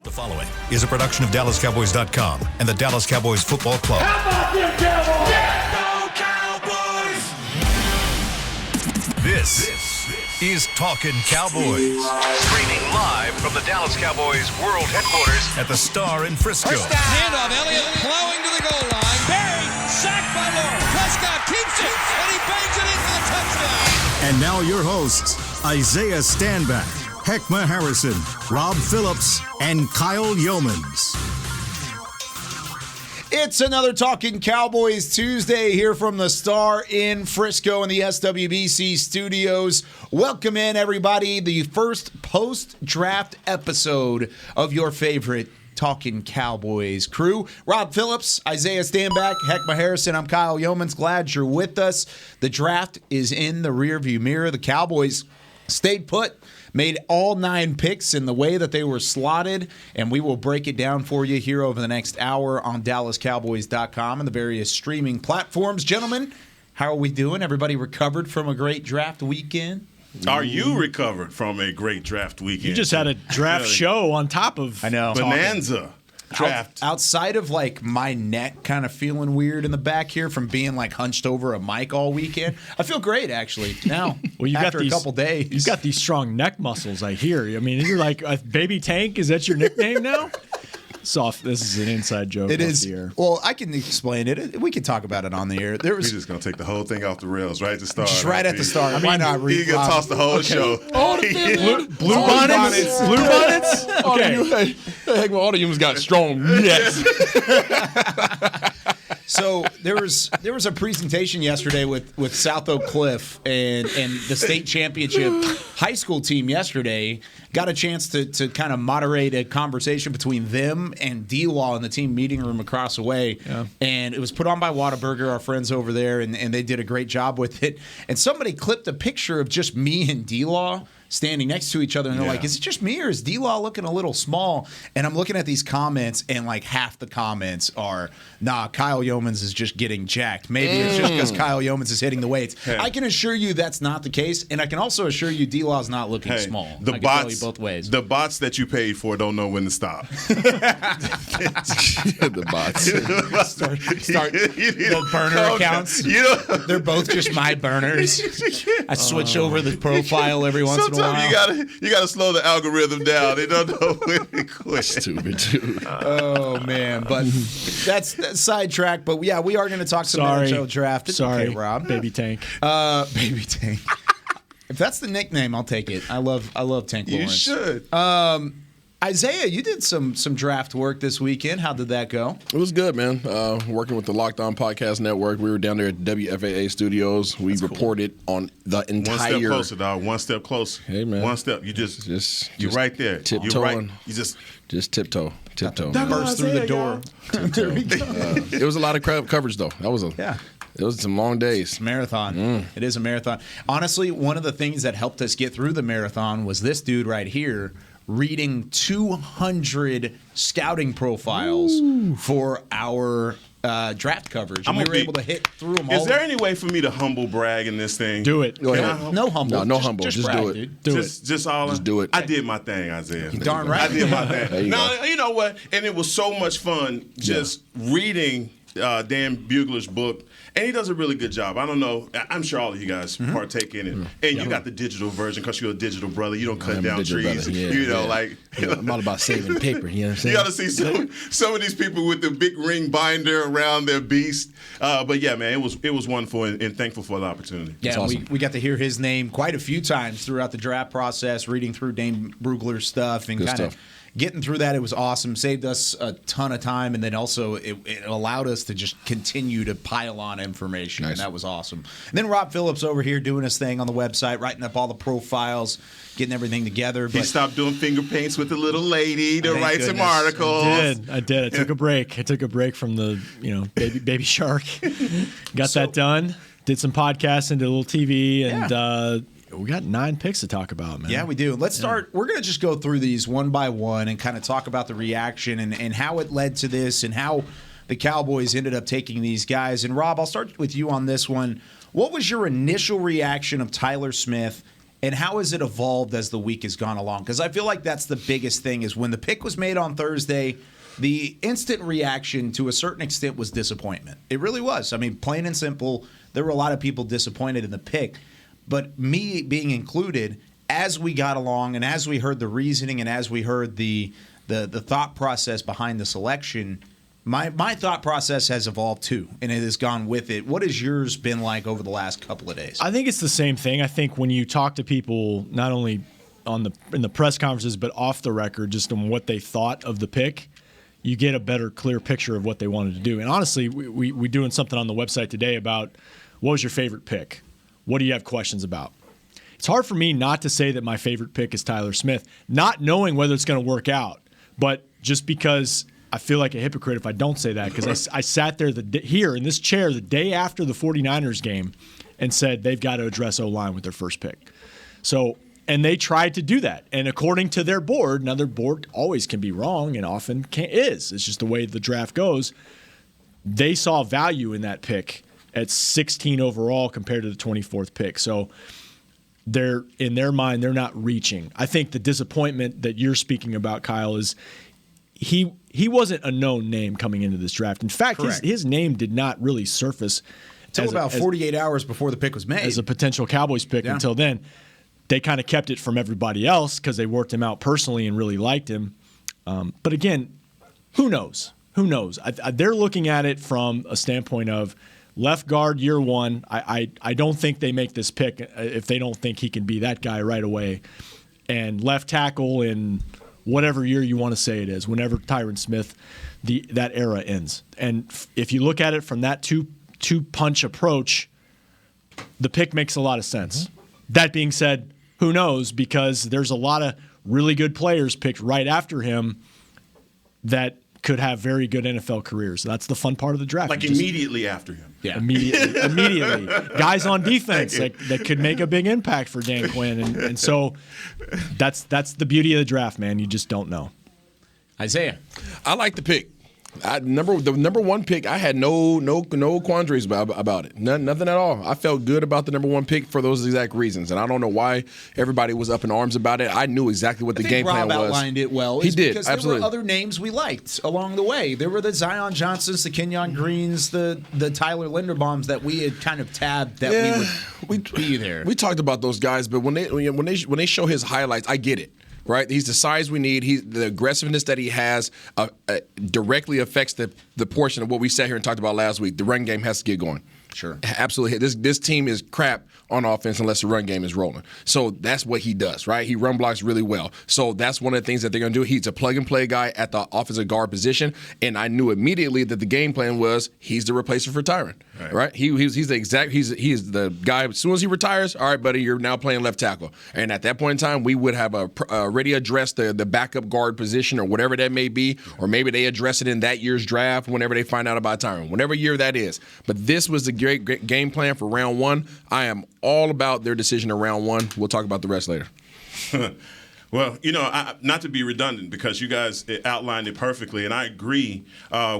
The following is a production of DallasCowboys.com and the Dallas Cowboys Football Club. How about them Cowboys? Yeah! Go Cowboys! This is Talkin Cowboys. Streaming live from the Dallas Cowboys World Headquarters at the Star in Frisco. First down. Handoff, Elliott plowing to the goal line. Barry, sacked by Lawrence. Prescott keeps it, and he bangs it in for the touchdown. And now your hosts, Isaiah Stanback, Heckma Harrison, Rob Phillips, and Kyle Yeomans. It's another Talkin Cowboys Tuesday here from the Star in Frisco in the SWBC studios. Welcome in, everybody, the first post-draft episode of your favorite Talkin Cowboys crew. Rob Phillips, Isaiah Stanback, Heckma Harrison, I'm Kyle Yeomans. Glad you're with us. The draft is in the rearview mirror. The Cowboys stayed put, made all 9 picks in the way that they were slotted, and we will break it down for you here over the next hour on DallasCowboys.com and the various streaming platforms. Gentlemen, how are we doing? Everybody recovered from a great draft weekend? Are you recovered from a great draft weekend? You just had a draft show on top of Bonanza. Draft. Outside of like my neck kind of feeling weird in the back here from being like hunched over a mic all weekend, I feel great actually now. Well, you after got these, a couple days. You've got these strong neck muscles, I hear. I mean, you're like a baby tank. Is that your nickname now? Soft. This is an inside joke. It is. The air. Well, I can explain it. We can talk about it on the air. We're just gonna take the whole thing off the rails right at the start. Just right at the start. Why not? You can toss the whole show. All the Blue bonnets. Blue bonnets. Okay. Heck, all the humans got strong necks. So there was a presentation yesterday with South Oak Cliff and the state championship high school team yesterday. Got a chance to kind of moderate a conversation between them and D-Law in the team meeting room across the way. Yeah. And it was put on by Whataburger, our friends over there, and they did a great job with it. And somebody clipped a picture of just me and D-Law standing next to each other, and they're like, is it just me or is D-Law looking a little small? And I'm looking at these comments, and like half the comments are, nah, Kyle Yeomans is just getting jacked. Maybe it's just because Kyle Yeomans is hitting the weights. Hey. I can assure you that's not the case, and I can also assure you D-Law's not looking small. The I can bots, tell you both ways. The bots that you paid for don't know when to stop. The bots. Start the burner accounts. They're both just my burners. I switch over the profile every once in a while. Sometimes you gotta slow the algorithm down. They don't know when to quit. Stupid dude. Oh man, but that's sidetrack. But yeah, we are going to talk some NHL draft. It's okay, Rob. Baby tank. Baby tank. If that's the nickname, I'll take it. I love Tank Lawrence. You should. Isaiah, you did some draft work this weekend. How did that go? It was good, man. Working with the Locked On Podcast Network. We were down there at WFAA Studios. We reported on the entire. One step closer, dog. One step closer. Hey, man. One step. You you're right there. Tiptoeing. Right. You just tiptoe. Burst through the door. It was a lot of coverage, though. It was some long days. It's a marathon. It is a marathon. Honestly, one of the things that helped us get through the marathon was this dude right here reading 200 scouting profiles for our draft coverage. And we were able to hit through them all. Is there any way for me to humble brag in this thing? Do it. Go ahead. No humble. No humble. Just brag, do it. Dude. Just do it. I did my thing, Isaiah. Darn right. I did my thing. Now, you know what? And it was so much fun just reading Dan Bugler's book. And he does a really good job. I don't know. I'm sure all of you guys partake in it. And you got the digital version because you're a digital brother. You don't cut down trees. I'm all about saving paper. You know what I'm saying? You got to see some of these people with the big ring binder around their beast. But yeah, man, it was wonderful and thankful for the opportunity. Yeah, awesome. we got to hear his name quite a few times throughout the draft process, reading through Dane Brugler's stuff and kind of getting through that. It was awesome. Saved us a ton of time, and then also it allowed us to just continue to pile on information, and that was awesome. And then Rob Phillips over here doing his thing on the website, writing up all the profiles, getting everything together. He stopped doing finger paints with the little lady to write some articles. I did. I took a break. I took a break from the baby shark. Got that done. Did some podcasts and did a little TV, and we got 9 picks to talk about, man. Yeah, we do. Let's start. We're going to just go through these one by one and kind of talk about the reaction and how it led to this and how the Cowboys ended up taking these guys. And, Rob, I'll start with you on this one. What was your initial reaction of Tyler Smith And how has it evolved as the week has gone along? Because I feel like that's the biggest thing is when the pick was made on Thursday, the instant reaction to a certain extent was disappointment. It really was. I mean, plain and simple, there were a lot of people disappointed in the pick. But me being included, as we got along and as we heard the reasoning and as we heard the thought process behind the selection, my thought process has evolved too, and it has gone with it. What has yours been like over the last couple of days? I think it's the same thing. I think when you talk to people, not only in the press conferences, but off the record, just on what they thought of the pick, you get a better, clear picture of what they wanted to do. And honestly, we're doing something on the website today about what was your favorite pick? What do you have questions about? It's hard for me not to say that my favorite pick is Tyler Smith, not knowing whether it's going to work out, but just because I feel like a hypocrite if I don't say that, because I sat there here in this chair the day after the 49ers game and said they've got to address O-line with their first pick. So, and they tried to do that. And according to their board, now their board always can be wrong and often is. It's just the way the draft goes. They saw value in that pick at 16 overall compared to the 24th pick. So they're in their mind, they're not reaching. I think the disappointment that you're speaking about, Kyle, is he wasn't a known name coming into this draft. In fact, his name did not really surface until about 48 hours before the pick was made as a potential Cowboys pick. Yeah. Until then, they kind of kept it from everybody else because they worked him out personally and really liked him. But again, who knows? Who knows? They're looking at it from a standpoint of left guard year one. I don't think they make this pick if they don't think he can be that guy right away. And left tackle in whatever year you want to say it is, whenever Tyron Smith, that era ends. And if you look at it from that two-punch approach, the pick makes a lot of sense. Mm-hmm. That being said, who knows? Because there's a lot of really good players picked right after him that could have very good NFL careers. That's the fun part of the draft. Like immediately after him. Yeah. Immediately. Guys on defense that could make a big impact for Dan Quinn. And so that's the beauty of the draft, man. You just don't know. Isaiah. I like the pick. The number one pick, I had no quandaries about it. Nothing at all. I felt good about the number one pick for those exact reasons, and I don't know why everybody was up in arms about it. I knew exactly what the game plan was. Rob outlined it well. He did, because absolutely. There were other names we liked along the way. There were the Zion Johnsons, the Kenyon Greens, the Tyler Linderbaums that we had kind of tabbed that we would be there. We talked about those guys, but when they show his highlights, I get it. Right, he's the size we need. The aggressiveness that he has directly affects the portion of what we sat here and talked about last week. The run game has to get going. Sure, absolutely. This team is crap on offense unless the run game is rolling. So that's what he does, right? He run blocks really well. So that's one of the things that they're going to do. He's a plug-and-play guy at the offensive guard position, and I knew immediately that the game plan was he's the replacement for Tyron, right? He's the guy. As soon as he retires, all right, buddy, you're now playing left tackle. And at that point in time, we would have already addressed the backup guard position or whatever that may be, or maybe they address it in that year's draft whenever they find out about Tyron, whatever year that is. But this was the great game plan for round one. I am all about their decision in round one. We'll talk about the rest later. Well, not to be redundant because you guys outlined it perfectly, and I agree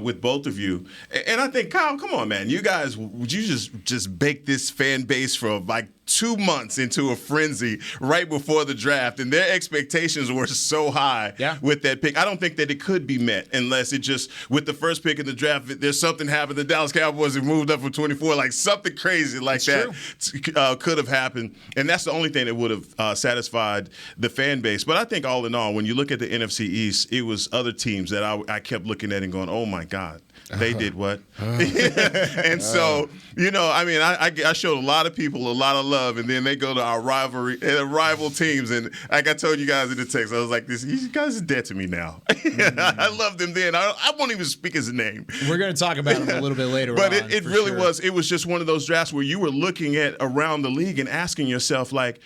with both of you. And I think, Kyle, come on, man. You guys, would you just bake this fan base for like 2 months into a frenzy right before the draft, and their expectations were so high with that pick. I don't think that it could be met unless it just, with the first pick in the draft, there's something happened. The Dallas Cowboys have moved up from 24, like something crazy like that could have happened. And that's the only thing that would have satisfied the fan base. But I think all in all, when you look at the NFC East, it was other teams that I kept looking at and going, oh, my God. They did what? And so, I showed a lot of people a lot of love, and then they go to our rival teams. And like I told you guys in the text, I was like, "These guys are dead to me now." I loved him then. I won't even speak his name. We're going to talk about him a little bit later. But it really was. It was just one of those drafts where you were looking at around the league and asking yourself, like,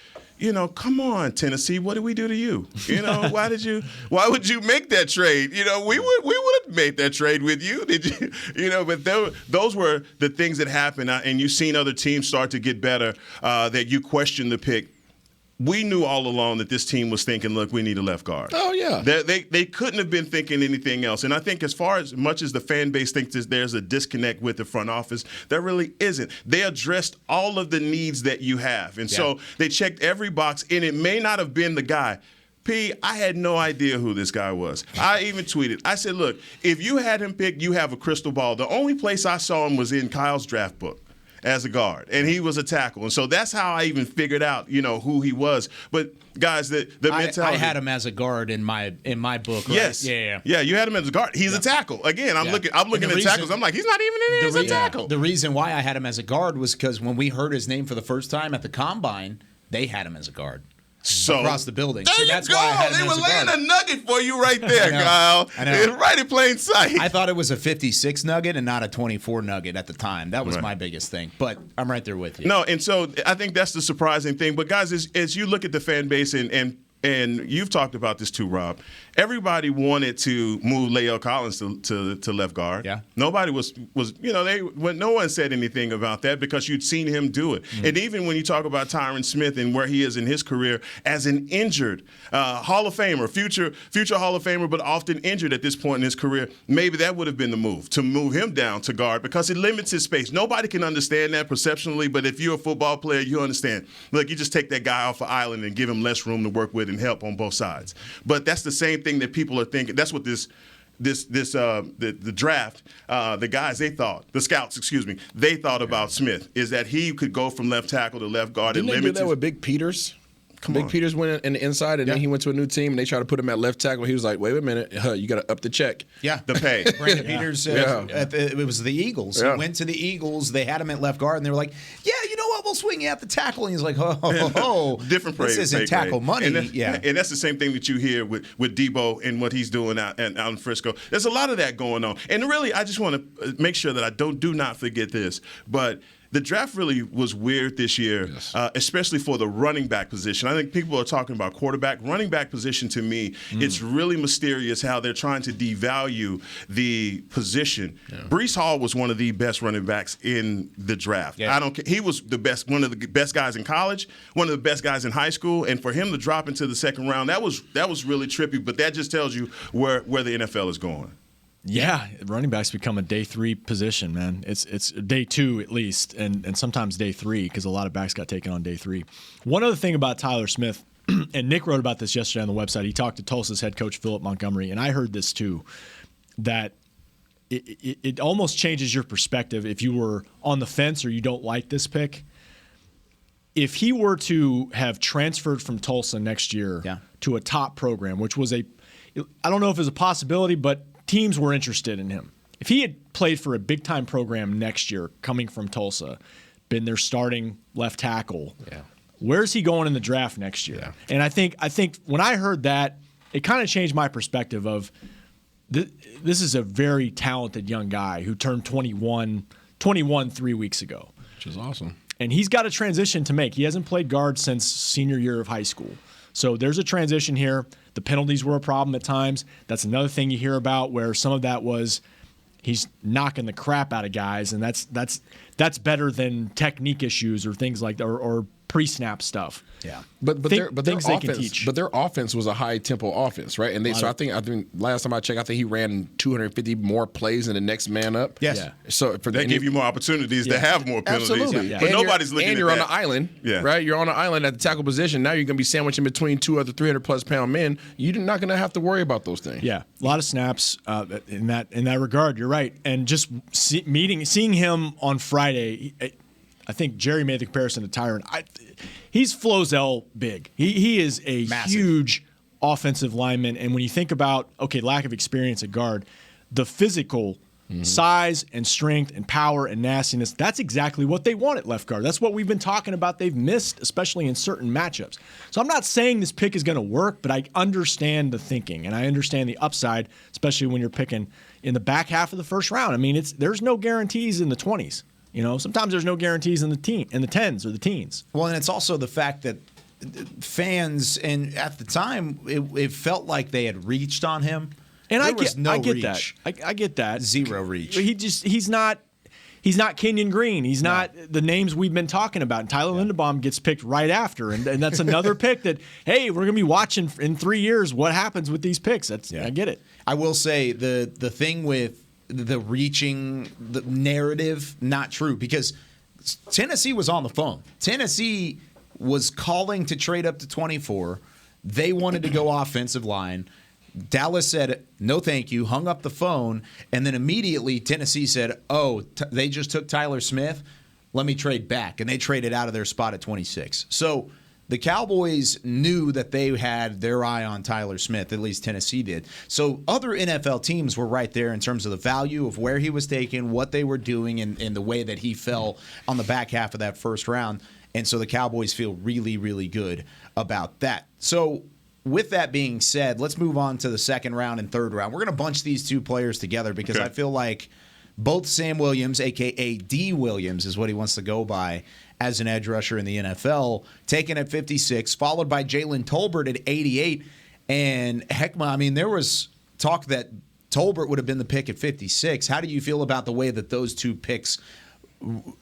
come on, Tennessee, what did we do to you? Why would you make that trade? We would have made that trade with you. Did you? But those were the things that happened, and you've seen other teams start to get better, that you question the pick. we knew all along that this team was thinking, look, we need a left guard. Oh, yeah. They couldn't have been thinking anything else. And I think as much as the fan base thinks there's a disconnect with the front office, there really isn't. They addressed all of the needs that you have. And so they checked every box, and it may not have been the guy. I had no idea who this guy was. I even tweeted. I said, look, if you had him picked, you have a crystal ball. The only place I saw him was in Kyle's draft book as a guard, and he was a tackle. And so that's how I even figured out, who he was. But guys, the mentality. I had him as a guard in my book. Right? Yes. Yeah. Yeah, you had him as a guard. He's a tackle. Again, I'm looking at tackles. I'm like, he's not even in there as a tackle. The reason why I had him as a guard was because when we heard his name for the first time at the combine, they had him as a guard. So across the building. There that's you go. Why I had him they as were a laying guard. a nugget for you right there, Kyle. I know. It's right in plain sight. I thought it was a 56 nugget and not a 24 nugget at the time. That was my biggest thing. But I'm right there with you. No, and so I think that's the surprising thing. But guys, as you look at the fan base and you've talked about this too, Rob. Everybody wanted to move Lael Collins to left guard. Yeah. Nobody was no one said anything about that because you'd seen him do it. Mm-hmm. And even when you talk about Tyron Smith and where he is in his career as an injured Hall of Famer, future Hall of Famer, but often injured at this point in his career, maybe that would have been the move to move him down to guard because it limits his space. Nobody can understand that perceptionally, but if you're a football player, you understand. Look, you just take that guy off an island and give him less room to work with and help on both sides. But that's the same thing that people are thinking. That's what the draft, the guys the scouts, they thought about Smith is that he could go from left tackle to left guard. Didn't and they limit do that with Big Peters? Big Peters went in the inside, and then he went to a new team, and they tried to put him at left tackle. He was like, wait a minute, you got to up the check. Yeah. The pay. Brandon Peters, it was the Eagles. Yeah. He went to the Eagles. They had him at left guard, and they were like, yeah, you know what? We'll swing you at the tackle. And he's like, oh. Different praise. This isn't tackle money. And that's the same thing that you hear with Debo and what he's doing out in Frisco. There's a lot of that going on. And really, I just want to make sure that I do not forget this, but the draft really was weird this year, especially for the running back position. I think people are talking about quarterback. Running back position, to me, it's really mysterious how they're trying to devalue the position. Yeah. Breece Hall was one of the best running backs in the draft. Yeah. I don't care. He was one of the best guys in college, one of the best guys in high school, and for him to drop into the second round, that was really trippy. But that just tells you where the NFL is going. Yeah, running backs become a day 3 position, man. It's day 2 at least, and sometimes day 3 because a lot of backs got taken on day 3. One other thing about Tyler Smith, and Nick wrote about this yesterday on the website. He talked to Tulsa's head coach Philip Montgomery, and I heard this too, that it almost changes your perspective if you were on the fence or you don't like this pick. If he were to have transferred from Tulsa next year to a top program, which was I don't know if it was a possibility, but teams were interested in him. If he had played for a big-time program next year, coming from Tulsa, been their starting left tackle, where's he going in the draft next year? Yeah. And I think when I heard that, it kind of changed my perspective of this is a very talented young guy who turned 21 3 weeks ago. Which is awesome. And he's got a transition to make. He hasn't played guard since senior year of high school. So there's a transition here. The penalties were a problem at times. That's another thing you hear about where some of that was he's knocking the crap out of guys, and that's better than technique issues or things like that, or pre-snap stuff. Yeah, but their things they can offense, teach. but their offense was a high tempo offense, right? And I think last time I checked, I think he ran 250 more plays than the next man up. Yes. Yeah. So they give you more opportunities to have more penalties. Absolutely. But nobody's looking at that. And you're on the island, right? You're on the island at the tackle position. Now you're going to be sandwiched in between 2 other 300+ pound men. You're not going to have to worry about those things. Yeah, a lot of snaps in that regard. You're right. And just seeing him on Friday. I think Jerry made the comparison to Tyron. He's Flozell big. He is a massive, huge offensive lineman. And when you think about, lack of experience at guard, the physical size and strength and power and nastiness, that's exactly what they want at left guard. That's what we've been talking about. They've missed, especially in certain matchups. So I'm not saying this pick is going to work, but I understand the thinking, and I understand the upside, especially when you're picking in the back half of the first round. I mean, there's no guarantees in the 20s. Sometimes there's no guarantees in the 10s or the teens. Well, and it's also the fact that fans, and at the time, it felt like they had reached on him. And I get that. I get that. Zero reach. He's not Kenyon Green. He's not the names we've been talking about. And Tyler Linderbaum gets picked right after. And that's another pick that, hey, we're going to be watching in 3 years what happens with these picks. I get it. I will say the thing with the reaching the narrative, not true, because Tennessee was on the phone. Tennessee was calling to trade up to 24. They wanted to go offensive line. Dallas said, no thank you, hung up the phone, and then immediately Tennessee said, they just took Tyler Smith, let me trade back. And they traded out of their spot at 26. So the Cowboys knew that they had their eye on Tyler Smith, at least Tennessee did. So other NFL teams were right there in terms of the value of where he was taken, what they were doing, and the way that he fell on the back half of that first round. And so the Cowboys feel really, really good about that. So with that being said, let's move on to the second round and third round. We're going to bunch these two players together because I feel like both Sam Williams, a.k.a. D. Williams, is what he wants to go by as an edge rusher in the NFL, taken at 56, followed by Jalen Tolbert at 88. And Heckma, I mean, there was talk that Tolbert would have been the pick at 56. How do you feel about the way that those two picks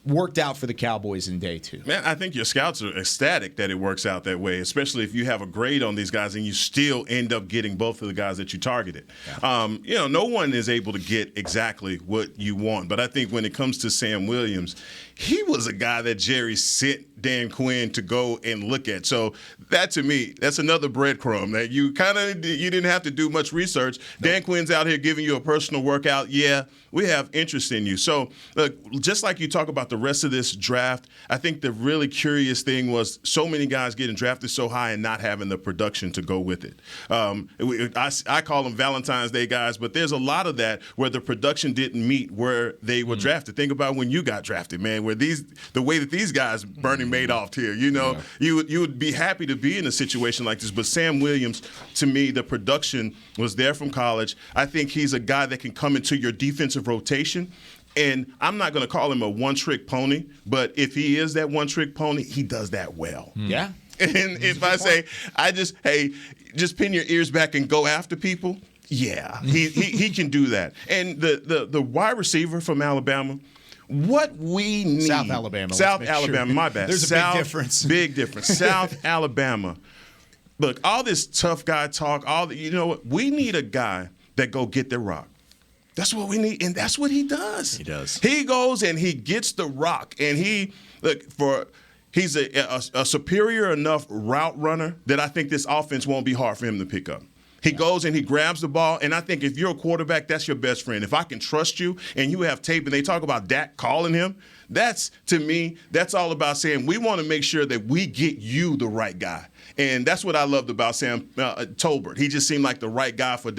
worked out for the Cowboys in day two? Man, I think your scouts are ecstatic that it works out that way, especially if you have a grade on these guys and you still end up getting both of the guys that you targeted. Yeah. No one is able to get exactly what you want, but I think when it comes to Sam Williams, he was a guy that Jerry sent Dan Quinn to go and look at. So that, to me, that's another breadcrumb that you didn't have to do much research. Nope. Dan Quinn's out here giving you a personal workout. Yeah, we have interest in you. So look, just like you talk about the rest of this draft, I think the really curious thing was so many guys getting drafted so high and not having the production to go with it. I call them Valentine's Day guys, but there's a lot of that where the production didn't meet where they were drafted. Think about when you got drafted, man, where the way that these guys, Bernie Madoff here, you would be happy to be in a situation like this. But Sam Williams, to me, the production was there from college. I think he's a guy that can come into your defensive rotation. And I'm not going to call him a one-trick pony, but if he is that one-trick pony, he does that well. Yeah. And if I say, just pin your ears back and go after people, yeah, he can do that. And the wide receiver from Alabama, what we need. South Alabama, my bad. There's a big difference. Big difference. South Alabama. Look, all this tough guy talk, we need a guy that go get the rock. That's what we need, and that's what he does. He does. He goes and he gets the rock, and he's a superior enough route runner that I think this offense won't be hard for him to pick up. He goes and he grabs the ball, and I think if you're a quarterback, that's your best friend. If I can trust you and you have tape, and they talk about Dak calling him, to me, that's all about saying we want to make sure that we get you the right guy. And that's what I loved about Sam Tolbert. He just seemed like the right guy for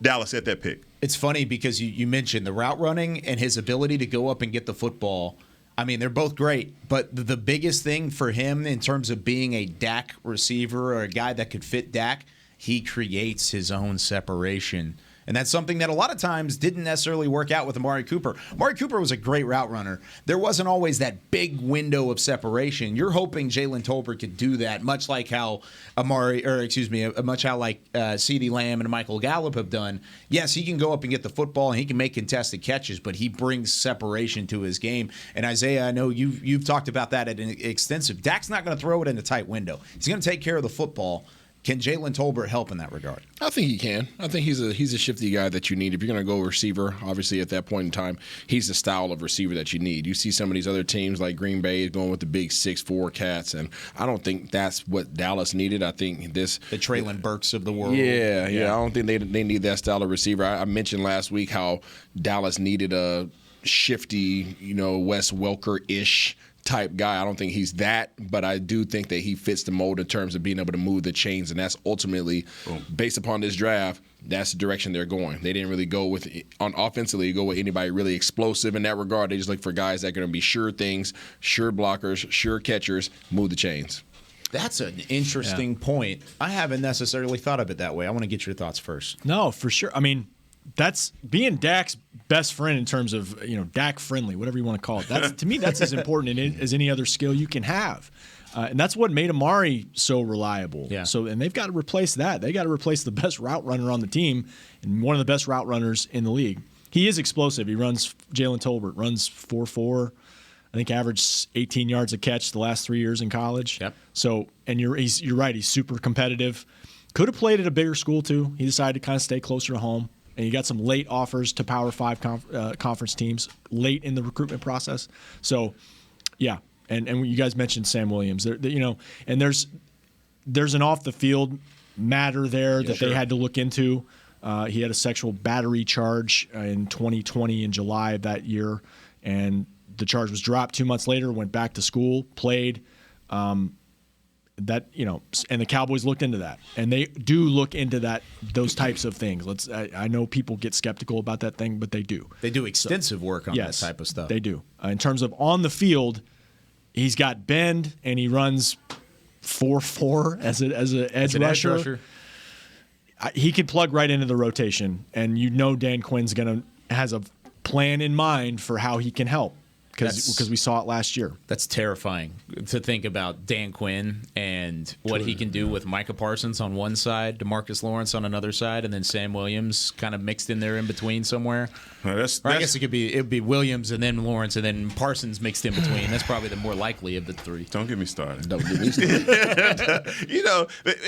Dallas at that pick. It's funny because you mentioned the route running and his ability to go up and get the football. I mean, they're both great, but the biggest thing for him in terms of being a Dak receiver or a guy that could fit Dak, he creates his own separation. And that's something that a lot of times didn't necessarily work out with Amari Cooper. Amari Cooper was a great route runner. There wasn't always that big window of separation. You're hoping Jalen Tolbert could do that, much like how CeeDee Lamb and Michael Gallup have done. Yes, he can go up and get the football and he can make contested catches, but he brings separation to his game. And Isaiah, I know you've talked about that at an extensive. Dak's not going to throw it in a tight window. He's going to take care of the football. Can Jalen Tolbert help in that regard? I think he can. I think he's a shifty guy that you need. If you're going to go receiver, obviously at that point in time, he's the style of receiver that you need. You see some of these other teams like Green Bay going with the big 6'4" cats, and I don't think that's what Dallas needed. I think the Traylon Burks of the world. Yeah. I don't think they need that style of receiver. I mentioned last week how Dallas needed a shifty, Wes Welker-ish type guy. I don't think he's that, but I do think that he fits the mold in terms of being able to move the chains, and that's ultimately, based upon this draft, that's the direction they're going. They didn't really go with anybody really explosive in that regard. They just look for guys that are going to be sure things, sure blockers, sure catchers, move the chains. That's an interesting point. I haven't necessarily thought of it that way. I want to get your thoughts first. No, for sure. I mean, that's being Dak's best friend in terms of, Dak friendly, whatever you want to call it. To me, that's as important as any other skill you can have. And that's what made Amari so reliable. Yeah. And they've got to replace that. They got to replace the best route runner on the team and one of the best route runners in the league. he is explosive. He runs. Jalen Tolbert runs 4.4. I think averaged 18 yards a catch the last 3 years in college. Yep. So, and you're right. He's super competitive. Could have played at a bigger school too. He decided to kind of stay closer to home. And you got some late offers to Power 5 conference teams late in the recruitment process. So, yeah. And you guys mentioned Sam Williams. And there's an off the field matter there that they had to look into. He had a sexual battery charge in 2020 in July of that year, and the charge was dropped 2 months later. Went back to school, played. And the Cowboys looked into that, and they do look into those types of things. I know people get skeptical about that thing, but they do. They do extensive work on that type of stuff. They do. In terms of on the field, he's got bend, and he runs 4.4 as an edge rusher. He could plug right into the rotation, and Dan Quinn's has a plan in mind for how he can help. Because we saw it last year. That's terrifying to think about Dan Quinn and what he can do with Micah Parsons on one side, DeMarcus Lawrence on another side, and then Sam Williams kind of mixed in there in between somewhere. I guess it would be Williams and then Lawrence and then Parsons mixed in between. That's probably the more likely of the three. Don't get me started. Don't get me started.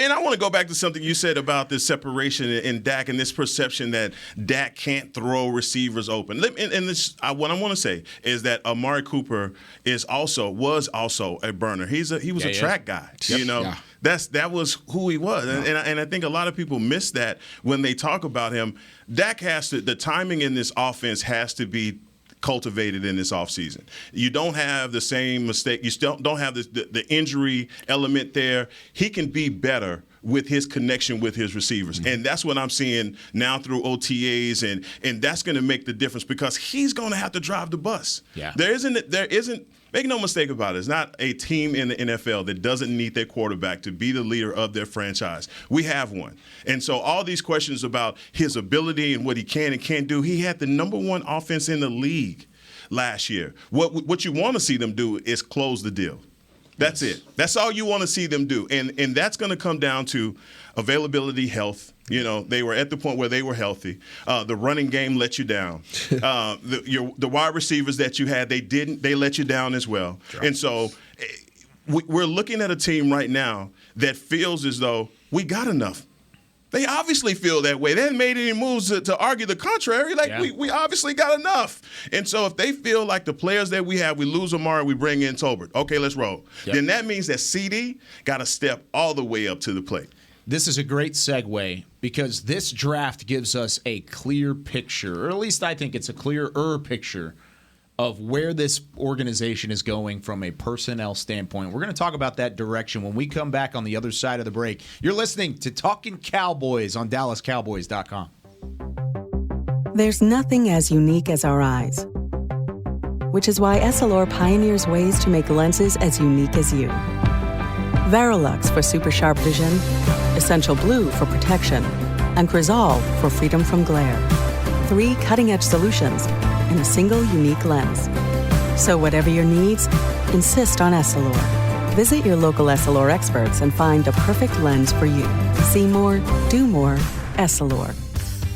And I want to go back to something you said about this separation in Dak and this perception that Dak can't throw receivers open. What I want to say is that Amari Cooper was also a burner. He was a track guy. Yep. That was who he was, and I think a lot of people miss that when they talk about him. Dak the timing in this offense has to be cultivated in this offseason. You don't have the same mistake. You still don't have the injury element there. He can be better with his connection with his receivers. And that's what I'm seeing now through OTAs, and that's going to make the difference because he's going to have to drive the bus. Yeah. There isn't make no mistake about it. It's not a team in the NFL that doesn't need their quarterback to be the leader of their franchise. We have one. And so all these questions about his ability and what he can and can't do, he had the number one offense in the league last year. What you want to see them do is close the deal. That's it. That's all you want to see them do. And that's going to come down to availability, health. They were at the point where they were healthy. The running game let you down. The wide receivers that you had, they let you down as well. Sure. And so we're looking at a team right now that feels as though we got enough. They obviously feel that way. They haven't made any moves to argue the contrary. We obviously got enough. And so if they feel like the players that we have, we lose Amari, we bring in Tolbert. Okay, let's roll. Yep. Then that means that CD got to step all the way up to the plate. This is a great segue because this draft gives us a clear picture, or at least I think it's a clearer picture of where this organization is going from a personnel standpoint. We're going to talk about that direction when we come back on the other side of the break. You're listening to Talkin Cowboys on DallasCowboys.com. There's nothing as unique as our eyes, which is why Essilor pioneers ways to make lenses as unique as you. Verilux for super sharp vision, Essential Blue for protection, and Crizal for freedom from glare. 3 cutting-edge solutions in a single unique lens. So whatever your needs, insist on Essilor. Visit your local Essilor experts and find the perfect lens for you. See more, do more, Essilor.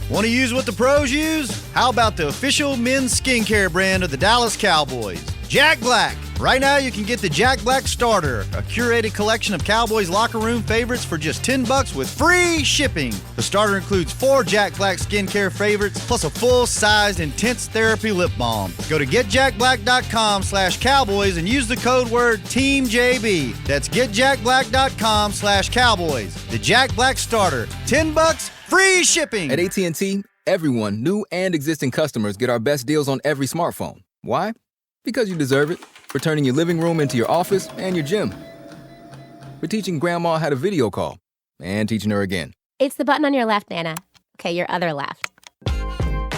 Want to use what the pros use? How about the official men's skincare brand of the Dallas Cowboys, Jack Black? Right now, you can get the Jack Black Starter, a curated collection of Cowboys locker room favorites for just $10 with free shipping. The starter includes 4 Jack Black skincare favorites, plus a full-sized intense therapy lip balm. Go to getjackblack.com/Cowboys and use the code word TEAMJB. That's getjackblack.com/Cowboys. The Jack Black Starter, $10, free shipping. At AT&T, everyone, new and existing customers, get our best deals on every smartphone. Why? Because you deserve it. For turning your living room into your office and your gym. For teaching Grandma how to video call and teaching her again. It's the button on your left, Nana. Okay, your other left.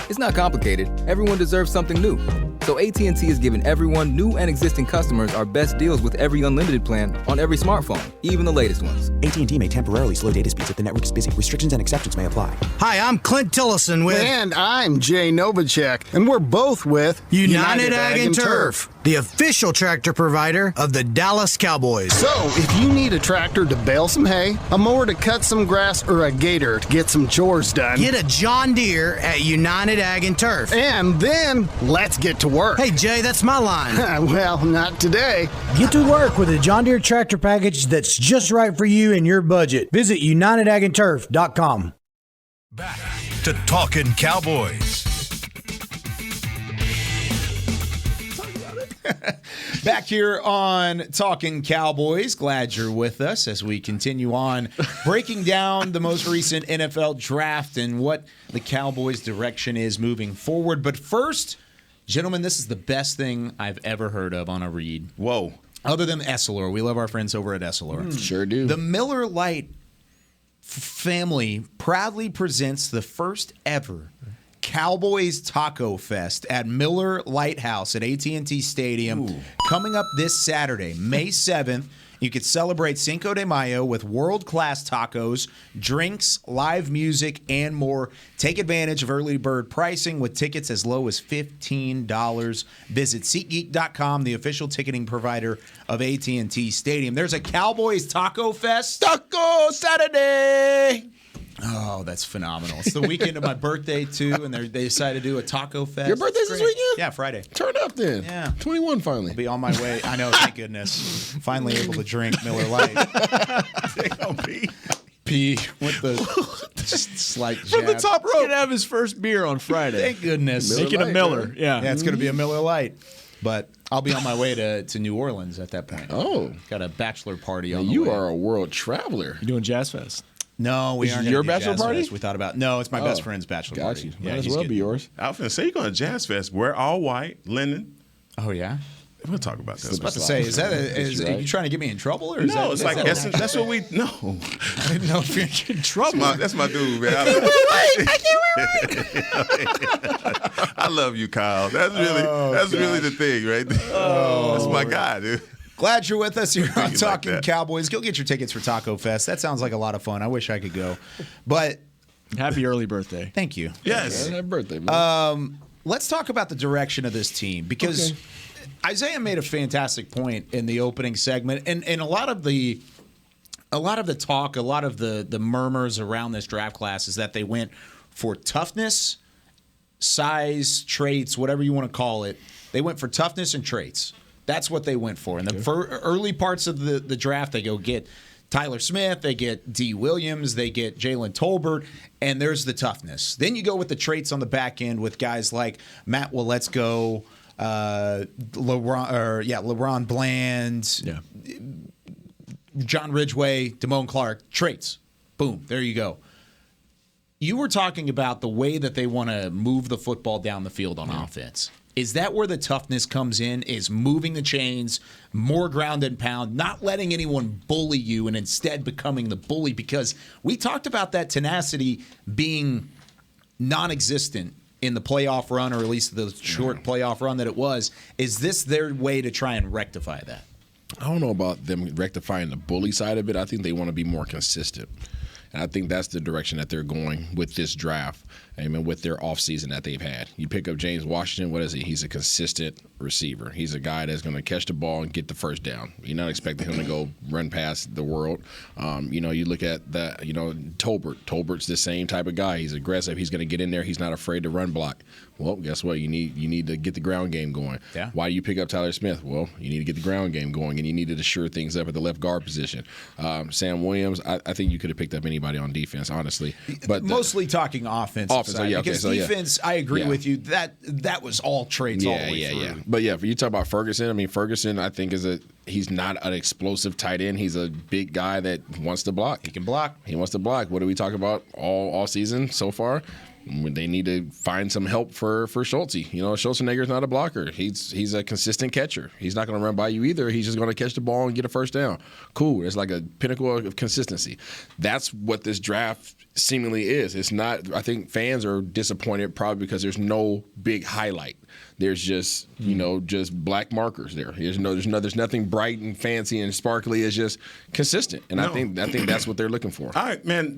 It's not complicated. Everyone deserves something new. So AT&T is giving everyone, new and existing customers, our best deals with every unlimited plan on every smartphone, even the latest ones. AT&T may temporarily slow data speeds if the network is busy. Restrictions and exceptions may apply. Hi, I'm Clint Tillison with... And I'm Jay Novacek, and we're both with... United Ag and Turf. the official tractor provider of the Dallas Cowboys. So, if you need a tractor to bale some hay, a mower to cut some grass, or a gator to get some chores done, get a John Deere at United Ag and Turf. And then, let's get to work. Hey, Jay, that's my line. Well, not today. Get to work with a John Deere tractor package that's just right for you and your budget. Visit UnitedAgAndTurf.com. Back to Talkin Cowboys. Back here on Talkin Cowboys. Glad you're with us as we continue on breaking down the most recent NFL draft and what the Cowboys' direction is moving forward. But first, gentlemen, this is the best thing I've ever heard of on a read. Whoa. Other than Essilor. We love our friends over at Essilor. Sure do. The Miller Lite family proudly presents the first ever Cowboys Taco Fest at Miller Lighthouse at AT&T Stadium. Coming up this Saturday, May 7th. You could celebrate Cinco de Mayo with world-class tacos, drinks, live music, and more. Take advantage of early bird pricing with tickets as low as $15. Visit SeatGeek.com, the official ticketing provider of AT&T Stadium. There's a Cowboys Taco Fest. Taco Saturday! Oh, that's phenomenal. It's the weekend of my birthday, too, and they decided to do a taco fest. Your birthday's this weekend? Yeah, Friday. Turn up then. Yeah. 21 finally. I'll be on my way. I know, thank goodness. Finally able to drink Miller Lite. P with the just slight jab. From the top rope. He's going to have his first beer on Friday. Thank goodness. Making a Miller. Yeah, it's going to be a Miller Lite. But I'll be on my way to New Orleans at that point. Oh. Got a bachelor party on the You way. are a world traveler. You're doing Jazz Fest. No, we aren't. Your gonna do bachelor Jazz party? Fest. We thought about. No, it's my best friend's bachelor party. Might as well be yours. I was going to say, you're going to Jazz Fest. We're all white, linen. Oh, yeah? We'll talk about that. I was about to say, is that are you trying to get me in trouble? Or is No, that, it's like essence. That's what we know. I didn't know if you're in trouble. That's my dude, man. I can't wear white. I love you, Kyle. That's really the thing, right there. That's my guy, dude. Glad you're with us here on You Talking like that. Cowboys. Go get your tickets for Taco Fest. That sounds like a lot of fun. I wish I could go. But happy early birthday. Thank you. Yes. Happy birthday, man. Let's talk about the direction of this team because Isaiah made a fantastic point in the opening segment, and a lot of the talk, a lot of the murmurs around this draft class is that they went for toughness, size, traits, whatever you want to call it. They went for toughness and traits. That's what they went for. In the early parts of the draft, they go get Tyler Smith, they get D. Williams, they get Jalen Tolbert, and there's the toughness. Then you go with the traits on the back end with guys like Matt Waletzko, LeBron Bland, John Ridgeway, Damone Clark. Traits. Boom. There you go. You were talking about the way that they want to move the football down the field on offense. Is that where the toughness comes in, is moving the chains, more ground and pound, not letting anyone bully you and instead becoming the bully? Because we talked about that tenacity being non-existent in the playoff run, or at least the short playoff run that it was. Is this their way to try and rectify that? I don't know about them rectifying the bully side of it. I think they want to be more consistent. And I think that's the direction that they're going with this draft. I mean, with their offseason that they've had. You pick up James Washington, what is he? He's a consistent receiver. He's a guy that's going to catch the ball and get the first down. You're not expecting him to go run past the world. You look at that, Tolbert. Tolbert's the same type of guy. He's aggressive. He's going to get in there. He's not afraid to run block. Well, guess what? You need to get the ground game going. Yeah. Why do you pick up Tyler Smith? Well, you need to get the ground game going, and you needed to shore things up at the left guard position. Sam Williams, I think you could have picked up anybody on defense, honestly. But mostly talking offense. Because defense, I agree with you. That was all traits all the way through. Yeah. But yeah, for you talk about Ferguson, Ferguson, I think he's not an explosive tight end. He's a big guy that wants to block. He can block. He wants to block. What do we talk about all season so far? They need to find some help for Schultze. Schultzenegger's not a blocker. He's a consistent catcher. He's not going to run by you either. He's just going to catch the ball and get a first down. Cool. It's like a pinnacle of consistency. That's what this draft seemingly is. It's not. I think fans are disappointed probably because there's no big highlight. There's just just black markers there. There's nothing bright and fancy and sparkly. It's just consistent. And I think that's what they're looking for. All right, man.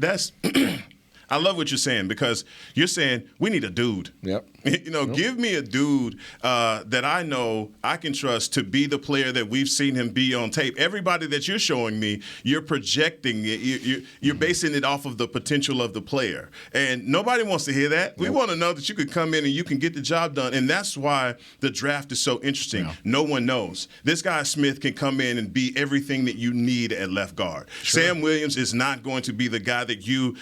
I love what you're saying because you're saying we need a dude. Yep. Give me a dude that I know I can trust to be the player that we've seen him be on tape. Everybody that you're showing me, you're projecting it. You're basing it off of the potential of the player. And nobody wants to hear that. We want to know that you could come in and you can get the job done. And that's why the draft is so interesting. Yeah. No one knows. This guy Smith can come in and be everything that you need at left guard. Sure. Sam Williams is not going to be the guy that you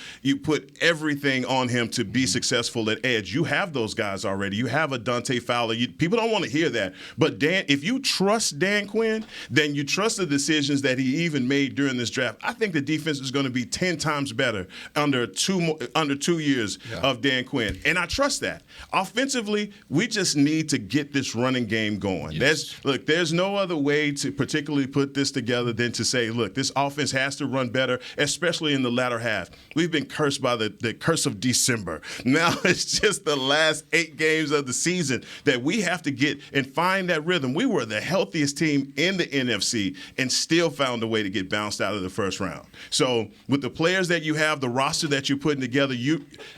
put everything on him to be successful at edge. You have those guys already. You have a Dante Fowler. People don't want to hear that. But if you trust Dan Quinn, then you trust the decisions that he even made during this draft. I think the defense is going to be 10 times better under 2 years of Dan Quinn. And I trust that. Offensively, we just need to get this running game going. Yes. There's no other way to particularly put this together than to say, look, this offense has to run better, especially in the latter half. We've been cursed by the curse of December. Now it's just the last 8 games of the season that we have to get and find that rhythm. We were the healthiest team in the NFC and still found a way to get bounced out of the first round. So with the players that you have, the roster that you're putting together,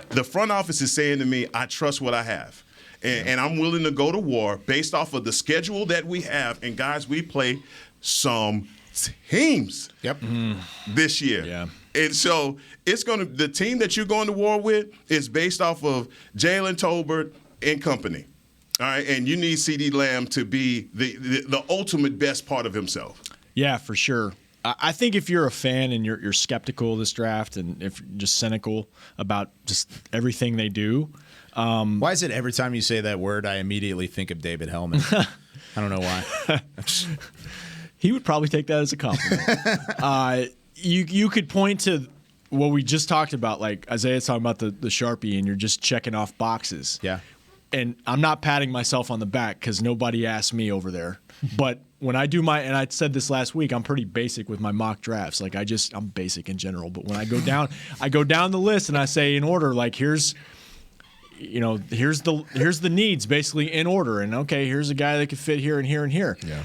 the front office is saying to me, I trust what I have. And I'm willing to go to war based off of the schedule that we have. And, guys, we play some teams this year. Yeah. And so the team that you're going to war with is based off of Jalen Tolbert and company. All right, and you need CeeDee Lamb to be the ultimate best part of himself. Yeah, for sure. I think if you're a fan and you're skeptical of this draft and if you're just cynical about just everything they do. Why is it every time you say that word, I immediately think of David Hellman? I don't know why. He would probably take that as a compliment. You could point to what we just talked about, like Isaiah's talking about the Sharpie, and you're just checking off boxes. Yeah. And I'm not patting myself on the back because nobody asked me over there. But when I do and I said this last week, I'm pretty basic with my mock drafts. Like I'm basic in general. But when I go down the list and I say in order, like here's the needs basically in order. And okay, here's a guy that could fit here and here and here. Yeah.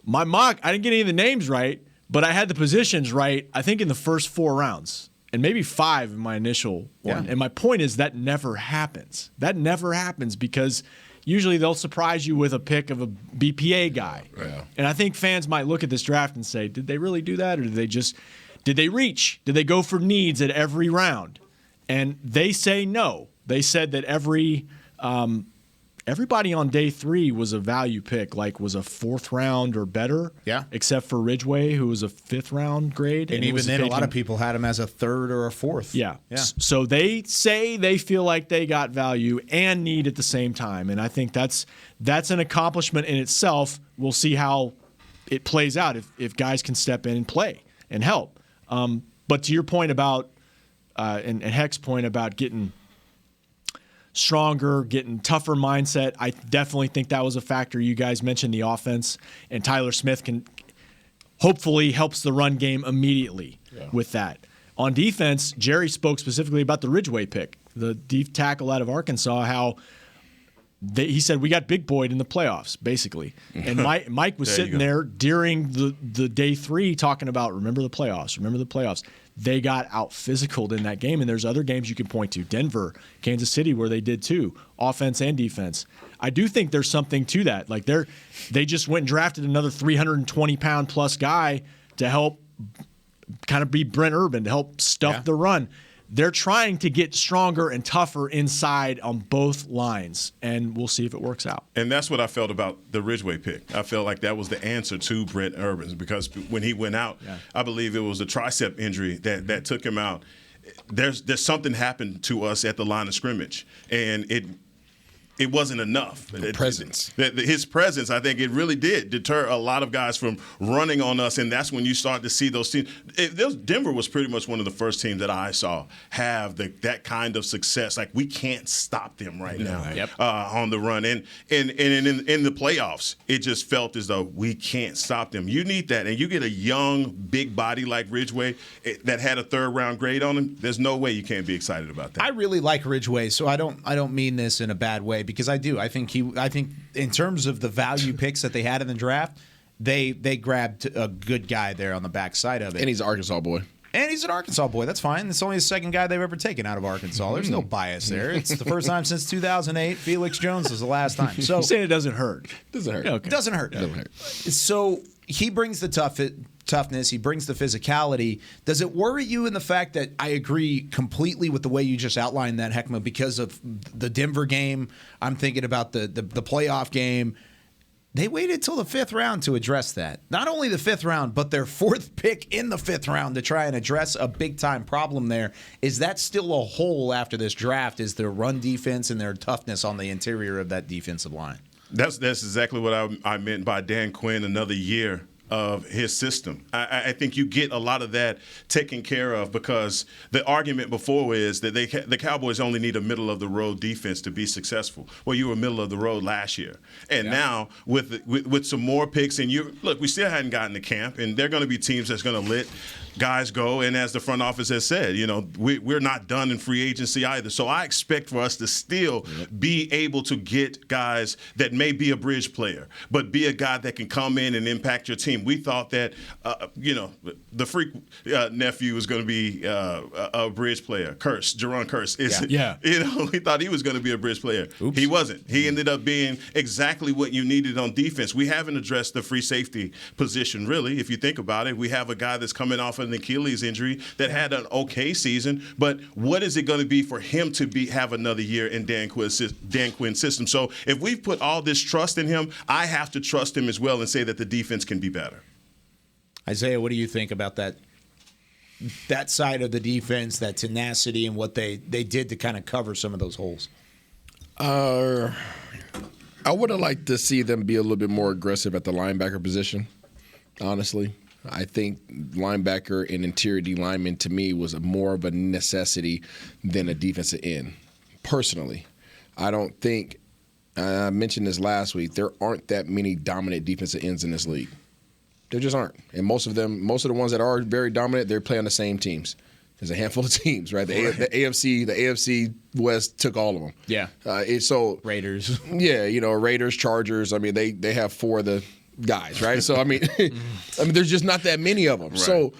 My mock, I didn't get any of the names right, but I had the positions right, I think in the first 4 rounds. And maybe 5 in my initial one. And my point is that never happens. That never happens because usually they'll surprise you with a pick of a BPA guy. Yeah. And I think fans might look at this draft and say, did they really do that? Or did they reach? Did they go for needs at every round? And they say no. They said that everybody on day 3 was a value pick, like was a 4th round or better. Yeah. Except for Ridgeway, who was a 5th round grade. And even then, a lot of people had him as a 3rd or a 4th. Yeah. So they say they feel like they got value and need at the same time. And I think that's an accomplishment in itself. We'll see how it plays out if guys can step in and play and help. But to your point about and Heck's point about getting stronger, getting tougher mindset, I definitely think that was a factor. You guys mentioned the offense, and Tyler Smith can hopefully helps the run game immediately with that. On defense, Jerry spoke specifically about the Ridgeway pick, the deep tackle out of Arkansas, how he said, we got big boyed in the playoffs, basically. And Mike was sitting there during the day 3 talking about, remember the playoffs. They got out-physicaled in that game, and there's other games you can point to. Denver, Kansas City, where they did too, offense and defense. I do think there's something to that. Like they just went and drafted another 320-pound-plus guy to help kind of be Brent Urban, to help stuff the run. They're trying to get stronger and tougher inside on both lines, and we'll see if it works out. And that's what I felt about the Ridgeway pick. I felt like that was the answer to Brent Urban, because when he went out, I believe it was a tricep injury that took him out. There's something happened to us at the line of scrimmage, and it wasn't enough. His presence, I think it really did deter a lot of guys from running on us, and that's when you start to see those teams. Denver was pretty much one of the first teams that I saw have that kind of success. Like, we can't stop them right now on the run. And in the playoffs, it just felt as though we can't stop them. You need that, and you get a young, big body like Ridgeway that had a 3rd-round grade on him. There's no way you can't be excited about that. I really like Ridgeway, so I don't mean this in a bad way. Because I do. I think in terms of the value picks that they had in the draft, they grabbed a good guy there on the backside of it. And he's an Arkansas boy. And he's an Arkansas boy. That's fine. It's only the second guy they've ever taken out of Arkansas. There's no bias there. It's the first time since 2008. Felix Jones was the last time. So you're saying it doesn't hurt. Doesn't hurt. Okay. It doesn't hurt. So he brings the toughness. He brings the physicality. Does it worry you in the fact that I agree completely with the way you just outlined that, Heckma, because of the Denver game? I'm thinking about the playoff game. They waited till the 5th round to address that. Not only the 5th round, but their 4th pick in the 5th round to try and address a big-time problem there. Is that still a hole after this draft, is their run defense and their toughness on the interior of that defensive line? That's exactly what I meant by Dan Quinn, another year of his system. I think you get a lot of that taken care of, because the argument before is that the Cowboys only need a middle-of-the-road defense to be successful. Well, you were middle of the road last year. And now with some more picks, and we still hadn't gotten to camp, and there are going to be teams that's going to let guys go. And as the front office has said, we're not done in free agency either. So I expect for us to still be able to get guys that may be a bridge player, but be a guy that can come in and impact your team. We thought that, the freak nephew was going to be a bridge player. Jerron Curse. We thought he was going to be a bridge player. Oops. He wasn't. He ended up being exactly what you needed on defense. We haven't addressed the free safety position, really, if you think about it. We have a guy that's coming off an Achilles injury that had an okay season, but what is it going to be for him to have another year in Dan Quinn's system? So if we've put all this trust in him, I have to trust him as well and say that the defense can be better. Isaiah, what do you think about that side of the defense, that tenacity, and what they did to kind of cover some of those holes? I would have liked to see them be a little bit more aggressive at the linebacker position, honestly. I think linebacker and interior D lineman, to me, was more of a necessity than a defensive end. Personally, I don't think, I mentioned this last week, there aren't that many dominant defensive ends in this league. There just aren't. And most of the ones that are very dominant, they play on the same teams. There's a handful of teams, right? The AFC West took all of them. Yeah. Raiders. Yeah, Raiders, Chargers. I mean, they have 4 of the guys, right? So I mean, there's just not that many of them. Right. So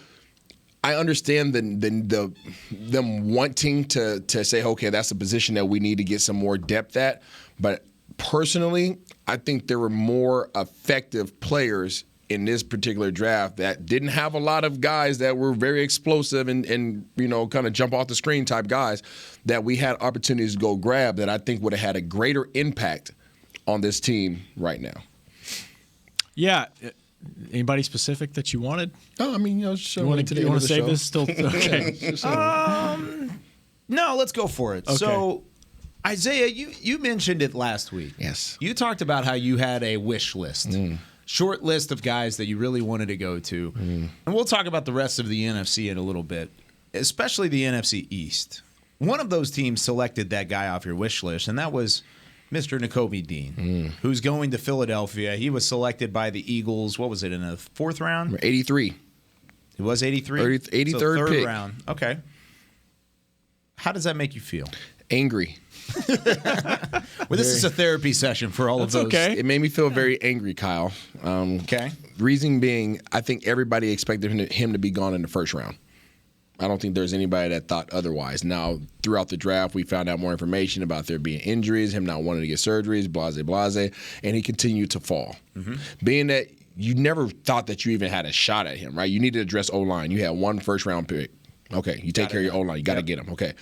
I understand them wanting to say, okay, that's a position that we need to get some more depth at. But personally, I think there were more effective players in this particular draft that didn't have a lot of guys that were very explosive and kind of jump off the screen type guys that we had opportunities to go grab that I think would have had a greater impact on this team right now. Yeah. Anybody specific that you wanted? No, I mean, you want to save this still? Okay. No, let's go for it. Okay. So, Isaiah, you mentioned it last week. Yes. You talked about how you had a wish list. Short list of guys that you really wanted to go to. And we'll talk about the rest of the NFC in a little bit, especially the NFC East. One of those teams selected that guy off your wish list, and that was Mr. Nakobe Dean, who's going to Philadelphia. He was selected by the Eagles, what was it, in the 4th round? 83. It was 83? 83rd so third pick. round. Okay. How does that make you feel? Angry. Well, this is a therapy session for all of those. Okay. It made me feel very angry, Kyle. Okay. Reason being, I think everybody expected him to be gone in the 1st round. I don't think there's anybody that thought otherwise. Now, throughout the draft, we found out more information about there being injuries, him not wanting to get surgeries, blase, and he continued to fall. Being that you never thought that you even had a shot at him, right? You needed to address O-line. You had 1 first-round pick. Okay, you take care of your O-line. You got to get him. Okay.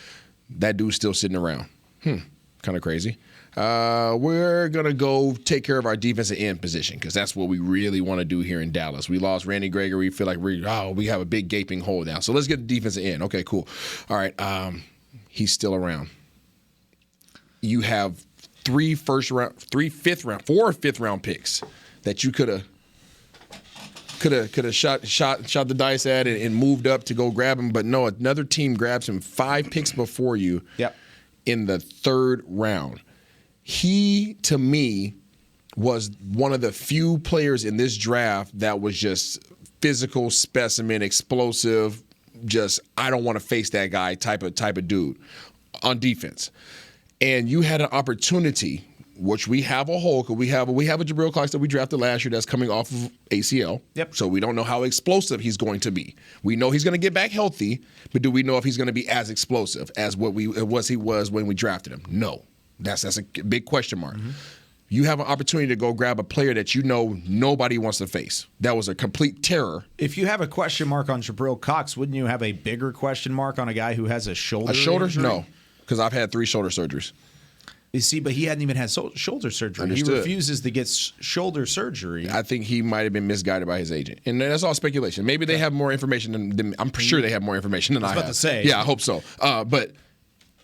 That dude's still sitting around. Kind of crazy. We're going to go take care of our defensive end position because that's what we really want to do here in Dallas. We lost Randy Gregory. We feel like we have a big gaping hole now. So let's get the defensive end. Okay, cool. All right. He's still around. You have 4 fifth-round picks that you could have shot the dice at and moved up to go grab him. But no, another team grabs him 5 picks before you. Yep. In the 3rd round. He, to me, was one of the few players in this draft that was just physical specimen, explosive, just I don't want to face that guy type of dude on defense. And you had an opportunity which we have a hole because we have a Jabril Cox that we drafted last year that's coming off of ACL. Yep. So we don't know how explosive he's going to be. We know he's going to get back healthy, but do we know if he's going to be as explosive as he was when we drafted him? No. That's a big question mark. Mm-hmm. You have an opportunity to go grab a player that you know nobody wants to face. That was a complete terror. If you have a question mark on Jabril Cox, wouldn't you have a bigger question mark on a guy who has a shoulder injury? No, because I've had 3 shoulder surgeries. You see, but he hadn't even had shoulder surgery. Understood. He refuses to get shoulder surgery. I think he might have been misguided by his agent. And that's all speculation. Maybe they have more information than I'm sure they have more information than I have. I was about to say. Yeah, I hope so. But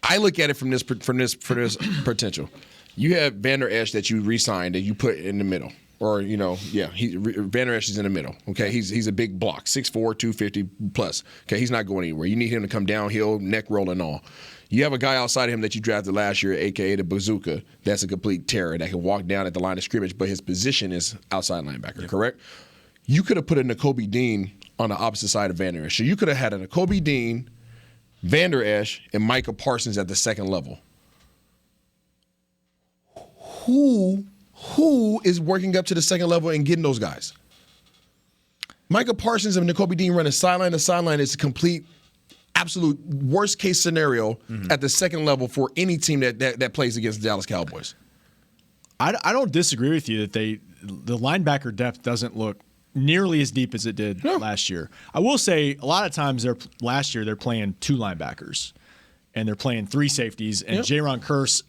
I look at it from this potential. You have Vander Esch that you re-signed that you put in the middle. Or, Vander Esch is in the middle. Okay, he's a big block, 6'4", 250 plus. Okay, he's not going anywhere. You need him to come downhill, neck roll and all. You have a guy outside of him that you drafted last year, a.k.a. the Bazooka, that's a complete terror that can walk down at the line of scrimmage, but his position is outside linebacker, correct? You could have put a Nakobe Dean on the opposite side of Vander Esch. So you could have had a Nakobe Dean, Vander Esch, and Micah Parsons at the second level. Who is working up to the second level and getting those guys? Micah Parsons and Nakobe Dean running sideline to sideline is a complete, absolute worst case scenario at the second level for any team that plays against the Dallas Cowboys. I don't disagree with you that the linebacker depth doesn't look nearly as deep as it did last year. I will say a lot of times last year they're playing 2 linebackers. And they're playing 3 safeties. And Jaron Kearse,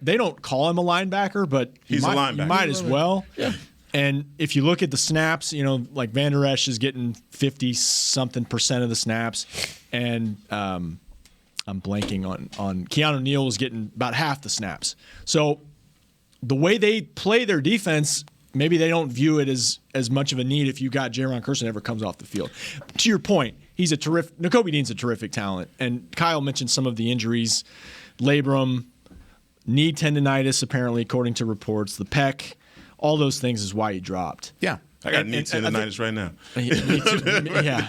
they don't call him a linebacker, but he's a linebacker. You might as well. Yeah. And if you look at the snaps, like Vander Esch is getting 50-something% of the snaps. And I'm blanking on Keanu Neal was getting about half the snaps. So the way they play their defense, maybe they don't view it as much of a need if you got Jaron Kearse and ever comes off the field. To your point, Nakobe Dean's a terrific talent. And Kyle mentioned some of the injuries. Labrum, knee tendonitis, apparently, according to reports. The pec, all those things is why he dropped. Yeah. I got knee tendonitis right now. Me too. Yeah.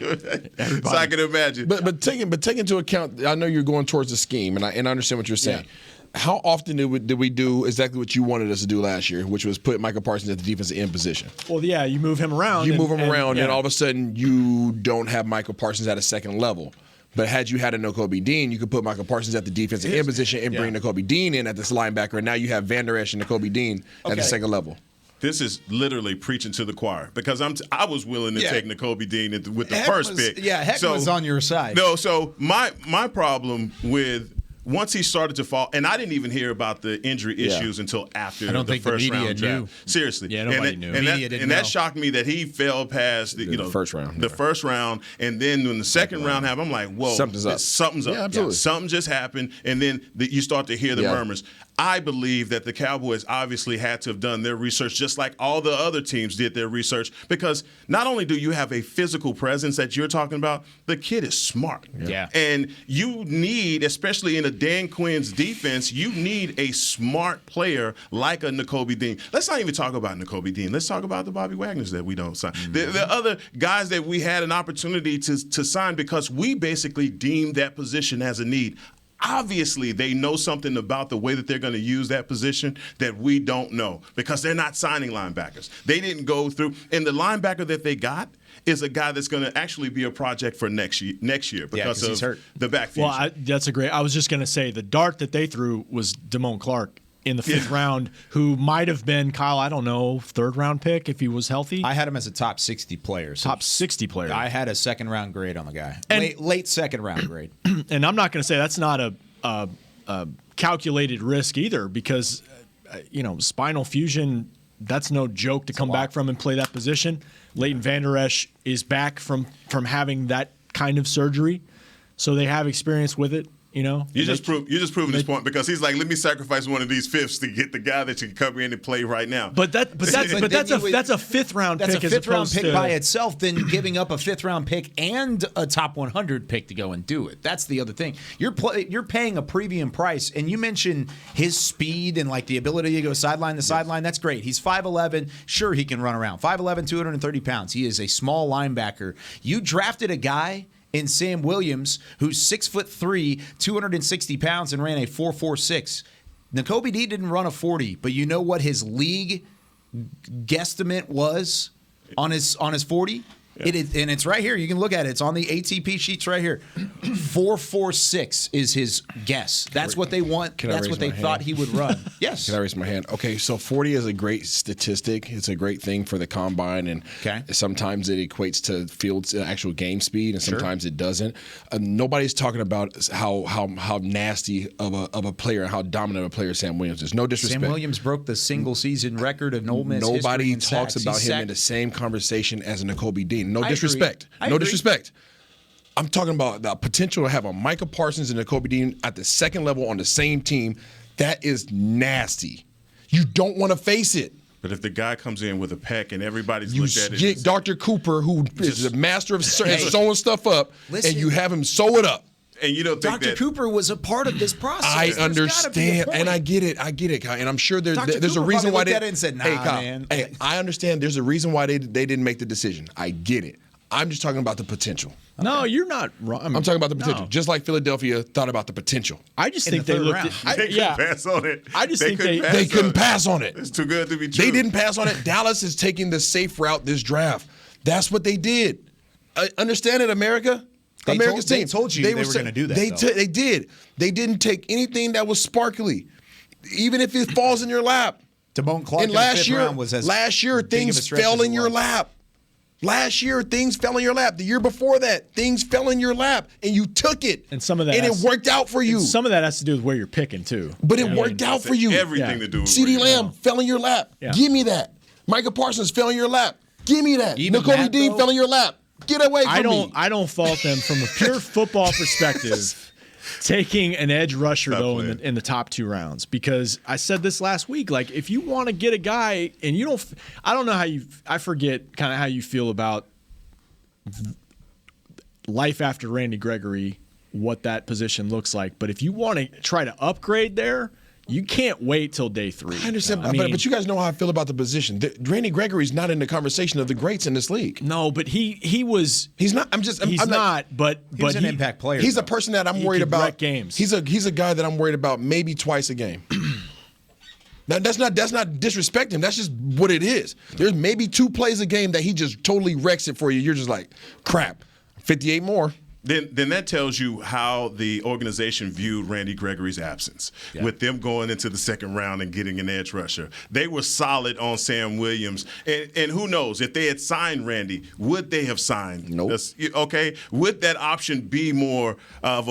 Everybody. So I can imagine. But take into account, I know you're going towards the scheme, and I understand what you're saying. Yeah. How often did we do exactly what you wanted us to do last year, which was put Micah Parsons at the defensive end position? Well, yeah, you move him around. And all of a sudden you don't have Micah Parsons at a second level. But had you had a Nakobe Dean, you could put Micah Parsons at the defensive end position and bring Nakobe Dean in at this linebacker, and now you have Vander Esch and Nakobe Dean at the second level. This is literally preaching to the choir because I was willing to take Nakobe Dean with the first pick. Yeah, Heck was on your side. No, so my problem with once he started to fall, and I didn't even hear about the injury issues until after the first round draft. Seriously, nobody knew. That shocked me that he fell past the first round. The first round, and then when the second round happened, I'm like, whoa, something's up. Yeah, absolutely. Something just happened, and then you start to hear the murmurs. I believe that the Cowboys obviously had to have done their research just like all the other teams did their research because not only do you have a physical presence that you're talking about, the kid is smart. Yeah. And you need, especially in a Dan Quinn's defense, you need a smart player like a Nakobe Dean. Let's not even talk about Nakobe Dean. Let's talk about the Bobby Wagners that we don't sign. Mm-hmm. The other guys that we had an opportunity to sign because we basically deemed that position as a need. Obviously, they know something about the way that they're going to use that position that we don't know because they're not signing linebackers. They didn't go through. And the linebacker that they got is a guy that's going to actually be a project for next year because of he's hurt. The back future. Well, that's a great – I was just going to say the dart that they threw was Damone Clark in the 5th round, who might have been, Kyle, I don't know, 3rd-round pick if he was healthy. I had him as a top 60 player. Top 60 player. I had a 2nd-round grade on the guy. Late 2nd-round grade. And I'm not going to say that's not a calculated risk either because, spinal fusion, that's no joke to come back from and play that position. Leighton Vander Esch is back from having that kind of surgery, so they have experience with it. You're just proving this point because he's like, let me sacrifice one of these fifths to get the guy that can come in and play right now. But that's a 5th round pick. That's a 5th round pick by itself. Then giving up a 5th round pick and a top 100 pick to go and do it. That's the other thing. You're paying a premium price, and you mentioned his speed and like the ability to go sideline to sideline. That's great. He's 5'11". Sure, he can run around. 5'11", 230 pounds. He is a small linebacker. You drafted a guy in Sam Williams, who's 6'3", 260 pounds, and ran a 4.46. Nakobe Dean didn't run a 40, but you know what his league guesstimate was on his 40? It is, and it's right here. You can look at it. It's on the ATP sheets right here. 4.46 is his guess. That's what they want. That's what they thought he would run. Yes. Can I raise my hand? Okay, so 40 is a great statistic. It's a great thing for the combine, and sometimes it equates to field actual game speed, and sometimes it doesn't. Nobody's talking about how nasty of a player and how dominant a player Sam Williams is. No disrespect. Sam Williams broke the single season record of Ole Miss. Nobody talks about him in the same conversation as Nakobe Dean. No disrespect. No disrespect. I'm talking about the potential to have a Micah Parsons and Nakobe Dean at the second level on the same team. That is nasty. You don't want to face it. But if the guy comes in with a peck and everybody's looked at it, get Dr. Cooper, who is the master of sewing stuff up, and you have him sew it up. And you don't think Dr. Cooper was a part of this process. I understand, and I get it, Kai. And I'm sure there's a reason why they looked at it and said, "Nah, hey, Kyle, man." Hey, I understand. There's a reason why they didn't make the decision. I get it. I'm just talking about the potential. No, you're not wrong. I'm talking about the potential. No. Just like Philadelphia thought about the potential. I just think they looked at they couldn't pass on it. I just think they couldn't pass on it. It's too good to be true. They didn't pass on it. Dallas is taking the safe route this draft. That's what they did. Understand it, America? America's team. They told you they were going to do that. They did. They didn't take anything that was sparkly, even if it falls in your lap. Damone Clark and in the fifth round was last year things fell in your lap. Last year, things fell in your lap. The year before that, things fell in your lap, and you took it. And some of that, and it worked out for you. Some of that has to do with where you're picking too. But it worked out for you. Everything to do with CeeDee Lamb fell in your lap. Yeah. Give me that. Micah Parsons fell in your lap. Give me that. Nakobe Dean fell in your lap. Get away from me. I don't fault them from a pure football perspective. Taking an edge rusher, though, in the top 2 rounds, because I said this last week. Like, if you want to get a guy, and you don't, I don't know I forget kind of how you feel about life after Randy Gregory, what that position looks like. But if you want to try to upgrade there, you can't wait till day 3. I understand, but you guys know how I feel about the position. Randy Gregory's not in the conversation of the greats in this league. No, but he was. He's not. He's not. But he's an impact player. He's a person that I'm worried about. Games. He's a guy that I'm worried about maybe twice a game. Now, that's not disrespect him. That's just what it is. There's maybe 2 plays a game that he just totally wrecks it for you. You're just like, crap, 58 more. Then that tells you how the organization viewed Randy Gregory's absence, with them going into the second round and getting an edge rusher. They were solid on Sam Williams. And who knows, if they had signed Randy, would they have signed? Nope. Okay? Would that option be more of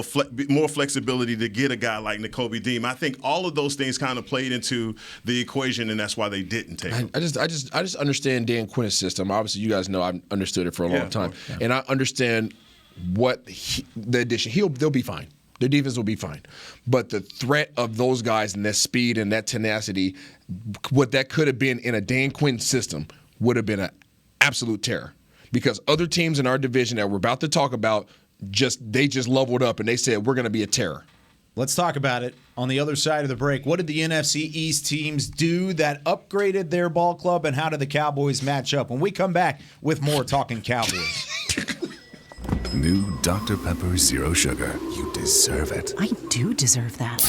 more flexibility to get a guy like Nakobe Dean? I think all of those things kind of played into the equation, and that's why they didn't take him. I just understand Dan Quinn's system. Obviously, you guys know I've understood it for a long time. Yeah. And I understand the addition. They'll be fine. Their defense will be fine. But the threat of those guys and that speed and that tenacity, what that could have been in a Dan Quinn system would have been an absolute terror. Because other teams in our division that we're about to talk about, they just leveled up and they said, we're going to be a terror. Let's talk about it on the other side of the break. What did the NFC East teams do that upgraded their ball club, and how did the Cowboys match up? When we come back with more Talkin Cowboys. New Dr. Pepper Zero Sugar. You deserve it. I do deserve that.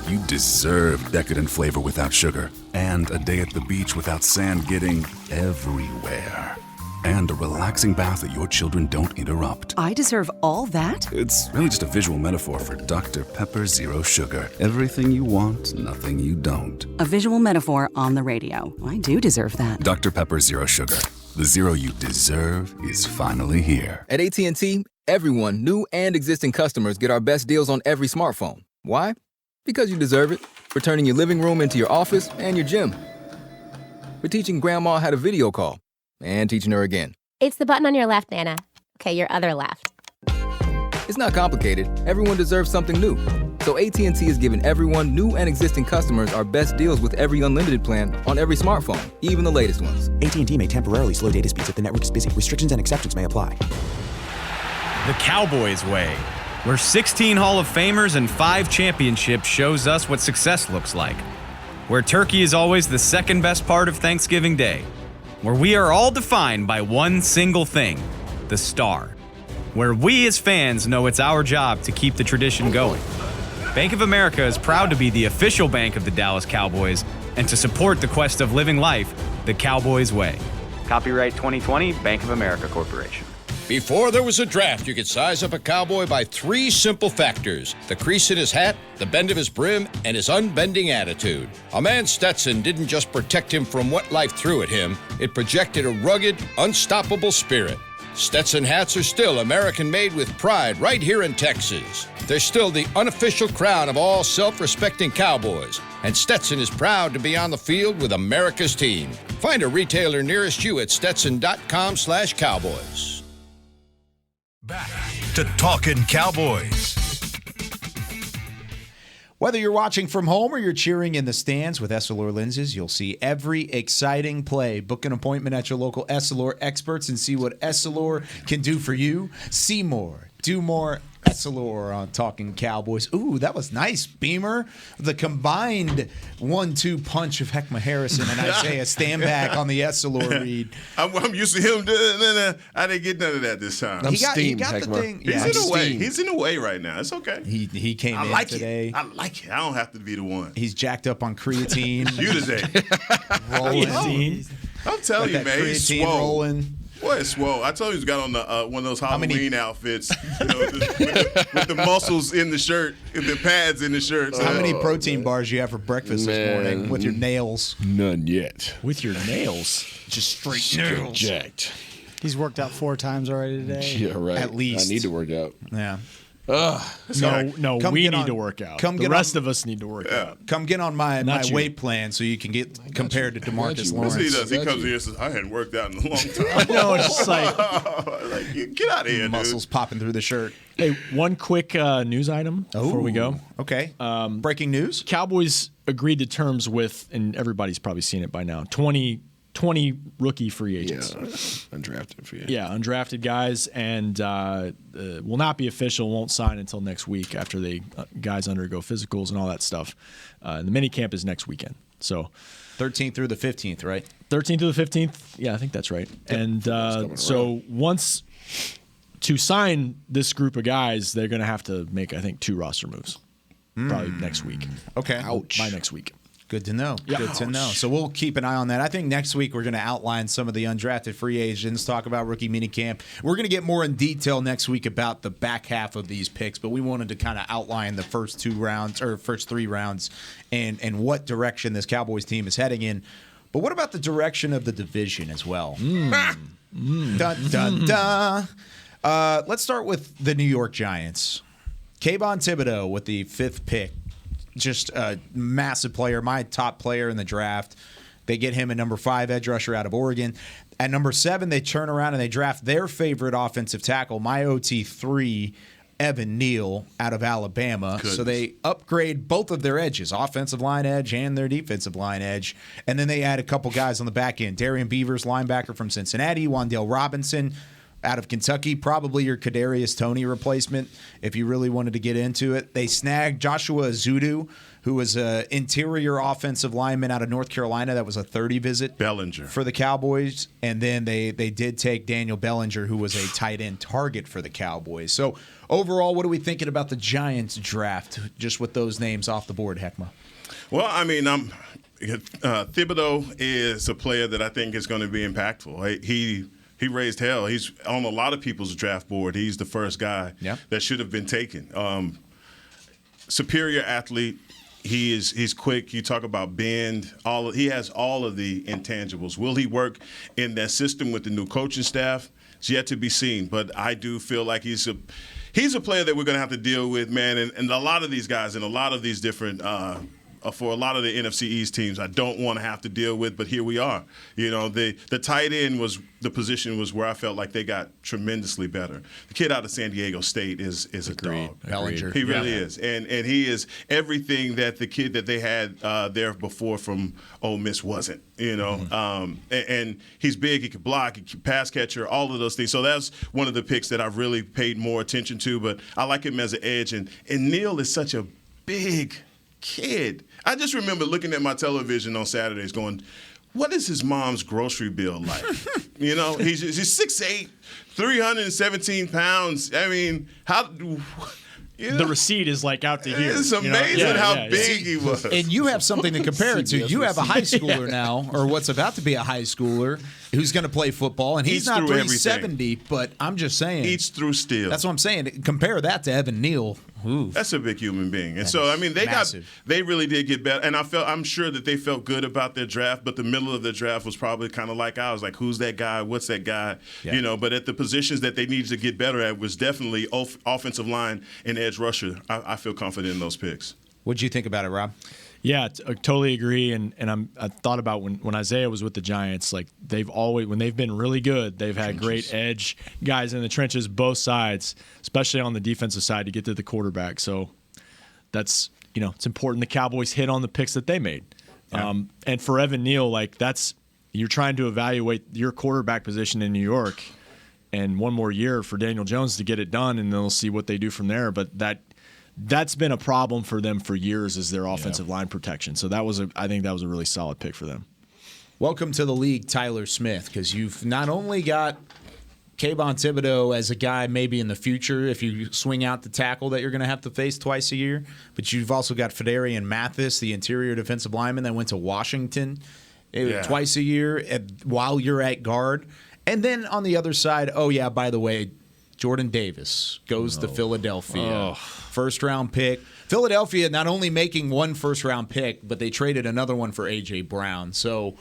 You deserve decadent flavor without sugar, and a day at the beach without sand getting everywhere, and a relaxing bath that your children don't interrupt. I deserve all that? It's really just a visual metaphor for Dr. Pepper Zero Sugar. Everything you want, nothing you don't. A visual metaphor on the radio. I do deserve that. Dr. Pepper Zero Sugar. The zero you deserve is finally here. At AT&T, everyone, new and existing customers, get our best deals on every smartphone. Why? Because you deserve it. For turning your living room into your office and your gym. For teaching grandma how to video call. And teaching her again. It's the button on your left, Nana. Okay, your other left. It's not complicated. Everyone deserves something new. So AT&T is giving everyone, new and existing customers, our best deals with every unlimited plan on every smartphone, even the latest ones. AT&T may temporarily slow data speeds if the network is busy. Restrictions and exceptions may apply. The Cowboys way, where 16 Hall of Famers and 5 championships shows us what success looks like. Where turkey is always the second best part of Thanksgiving Day. Where we are all defined by one single thing, the star. Where we as fans know it's our job to keep the tradition going. Bank of America is proud to be the official bank of the Dallas Cowboys and to support the quest of living life the Cowboys way. Copyright 2020, Bank of America Corporation. Before there was a draft, you could size up a cowboy by 3 simple factors: the crease in his hat, the bend of his brim, and his unbending attitude. A man's Stetson didn't just protect him from what life threw at him, it projected a rugged, unstoppable spirit. Stetson hats are still American-made with pride right here in Texas. They're still the unofficial crown of all self-respecting cowboys, and Stetson is proud to be on the field with America's team. Find a retailer nearest you at stetson.com/cowboys. Back to Talkin Cowboys. Whether you're watching from home or you're cheering in the stands with Essilor lenses, you'll see every exciting play. Book an appointment at your local Essilor experts and see what Essilor can do for you. See more, do more. Essilor on Talkin Cowboys. Ooh, that was nice, Beamer. The combined 1-2 punch of Heckma Harrison and Isaiah Stanback on the Essilor read. I'm used to him. I didn't get none of that this time. He got the thing. He's in a way. He's in a way right now. It's okay. He came in today. I like it. I don't have to be the one. He's jacked up on creatine. You today. Rolling. I'm telling you, man. He's swole. Rolling. Boy, it's swole. I told you he's got on the one of those Halloween outfits, with the muscles in the shirt, the pads in the shirt. How many protein bars you have for breakfast this morning with your nails? None yet. With your nails? Just straight nails. Jacked. He's worked out 4 times already today. Yeah, right. At least. I need to work out. Yeah. No, we need to work out. The rest of us need to work out. Come get on my weight plan so you can get compared to DeMarcus Lawrence. He does. He comes here and says, I hadn't worked out in a long time. No, it's just like get out of here, muscles dude. popping through the shirt. Hey, one quick news item before we go. Okay. Breaking news. Cowboys agreed to terms with, and everybody's probably seen it by now, 20 rookie free agents. Yeah, undrafted free agents. Yeah, undrafted guys, and will not be official, won't sign until next week after they guys undergo physicals and all that stuff. And the mini camp is next weekend. So 13th through the 15th, right? 13th through the 15th. Yeah, I think that's right. Yep. And so once to sign this group of guys, they're going to have to make, I think, 2 roster moves. Probably next week. Okay. Ouch. By next week. Good to know. Yeah. Good to know. So we'll keep an eye on that. I think next week we're going to outline some of the undrafted free agents, talk about rookie minicamp. We're going to get more in detail next week about the back half of these picks, but we wanted to kind of outline the first 2 rounds or first 3 rounds and what direction this Cowboys team is heading in. But what about the direction of the division as well? Dun, dun, dun. Let's start with the New York Giants. Kayvon Thibodeau with the 5th pick. Just a massive player, my top player in the draft. They get him at number 5, edge rusher out of Oregon. At number 7, they turn around and they draft their favorite offensive tackle, my OT3, Evan Neal, out of Alabama. Goodness. So they upgrade both of their edges, offensive line edge and their defensive line edge. And then they add a couple guys on the back end. Darian Beavers, linebacker from Cincinnati, Wan'Dale Robinson out of Kentucky, probably your Kadarius Toney replacement if you really wanted to get into it. They snagged Joshua Azudu, who was an interior offensive lineman out of North Carolina. That was a 30 visit Bellinger for the Cowboys. And then they did take Daniel Bellinger, who was a tight end target for the Cowboys. So overall, what are we thinking about the Giants draft, just with those names off the board, Heckma? Well, I mean, Thibodeau is a player that I think is going to be impactful. He raised hell. He's on a lot of people's draft board. He's the first guy that should have been taken. Superior athlete. He's quick. You talk about bend. He has all of the intangibles. Will he work in that system with the new coaching staff? It's yet to be seen. But I do feel like he's a player that we're going to have to deal with, man. And a lot of these guys and a lot of these different for a lot of the NFC East teams, I don't want to have to deal with, but here we are. You know, the tight end was the position was where I felt like they got tremendously better. The kid out of San Diego State is a dog. Bellinger. He really is. And he is everything that the kid that they had there before from Ole Miss wasn't, you know. And he's big, he can block, he can pass catcher, all of those things. So that's one of the picks that I've really paid more attention to, but I like him as an edge. And Neal is such a big kid. I just remember looking at my television on Saturdays going, what is his mom's grocery bill like? You know, he's 6'8", 317 pounds. I mean, the receipt is like out to here. It's amazing how big he was. And you have something to compare it to. You have a high schooler now, or what's about to be a high schooler, who's going to play football, and he's not 370, but I'm just saying. Eats through steel. That's what I'm saying. Compare that to Evan Neal. Ooh. That's a big human being. And so, I mean, they really did get better. And I'm sure that they felt good about their draft, but the middle of the draft was probably kind of like I was like, who's that guy? What's that guy? Yeah. But at the positions that they needed to get better at was definitely offensive line and edge rusher. I feel confident in those picks. What'd you think about it, Rob? Yeah, I totally agree. And I thought about when Isaiah was with the Giants, like when they've been really good, they've had great edge guys in the trenches, both sides, especially on the defensive side to get to the quarterback. So that's, it's important the Cowboys hit on the picks that they made. Yeah. And for Evan Neal, like you're trying to evaluate your quarterback position in New York and one more year for Daniel Jones to get it done, and then they'll see what they do from there. But that's been a problem for them for years, is their offensive line protection. So I think that was a really solid pick for them. Welcome to the league, Tyler Smith, because you've not only got Kayvon Thibodeau as a guy maybe in the future if you swing out the tackle that you're going to have to face twice a year, but you've also got Fedarian Mathis, the interior defensive lineman that went to Washington twice a year while you're at guard. And then on the other side, by the way, Jordan Davis goes to Philadelphia. First-round pick. Philadelphia not only making one first-round pick, but they traded another one for A.J. Brown. So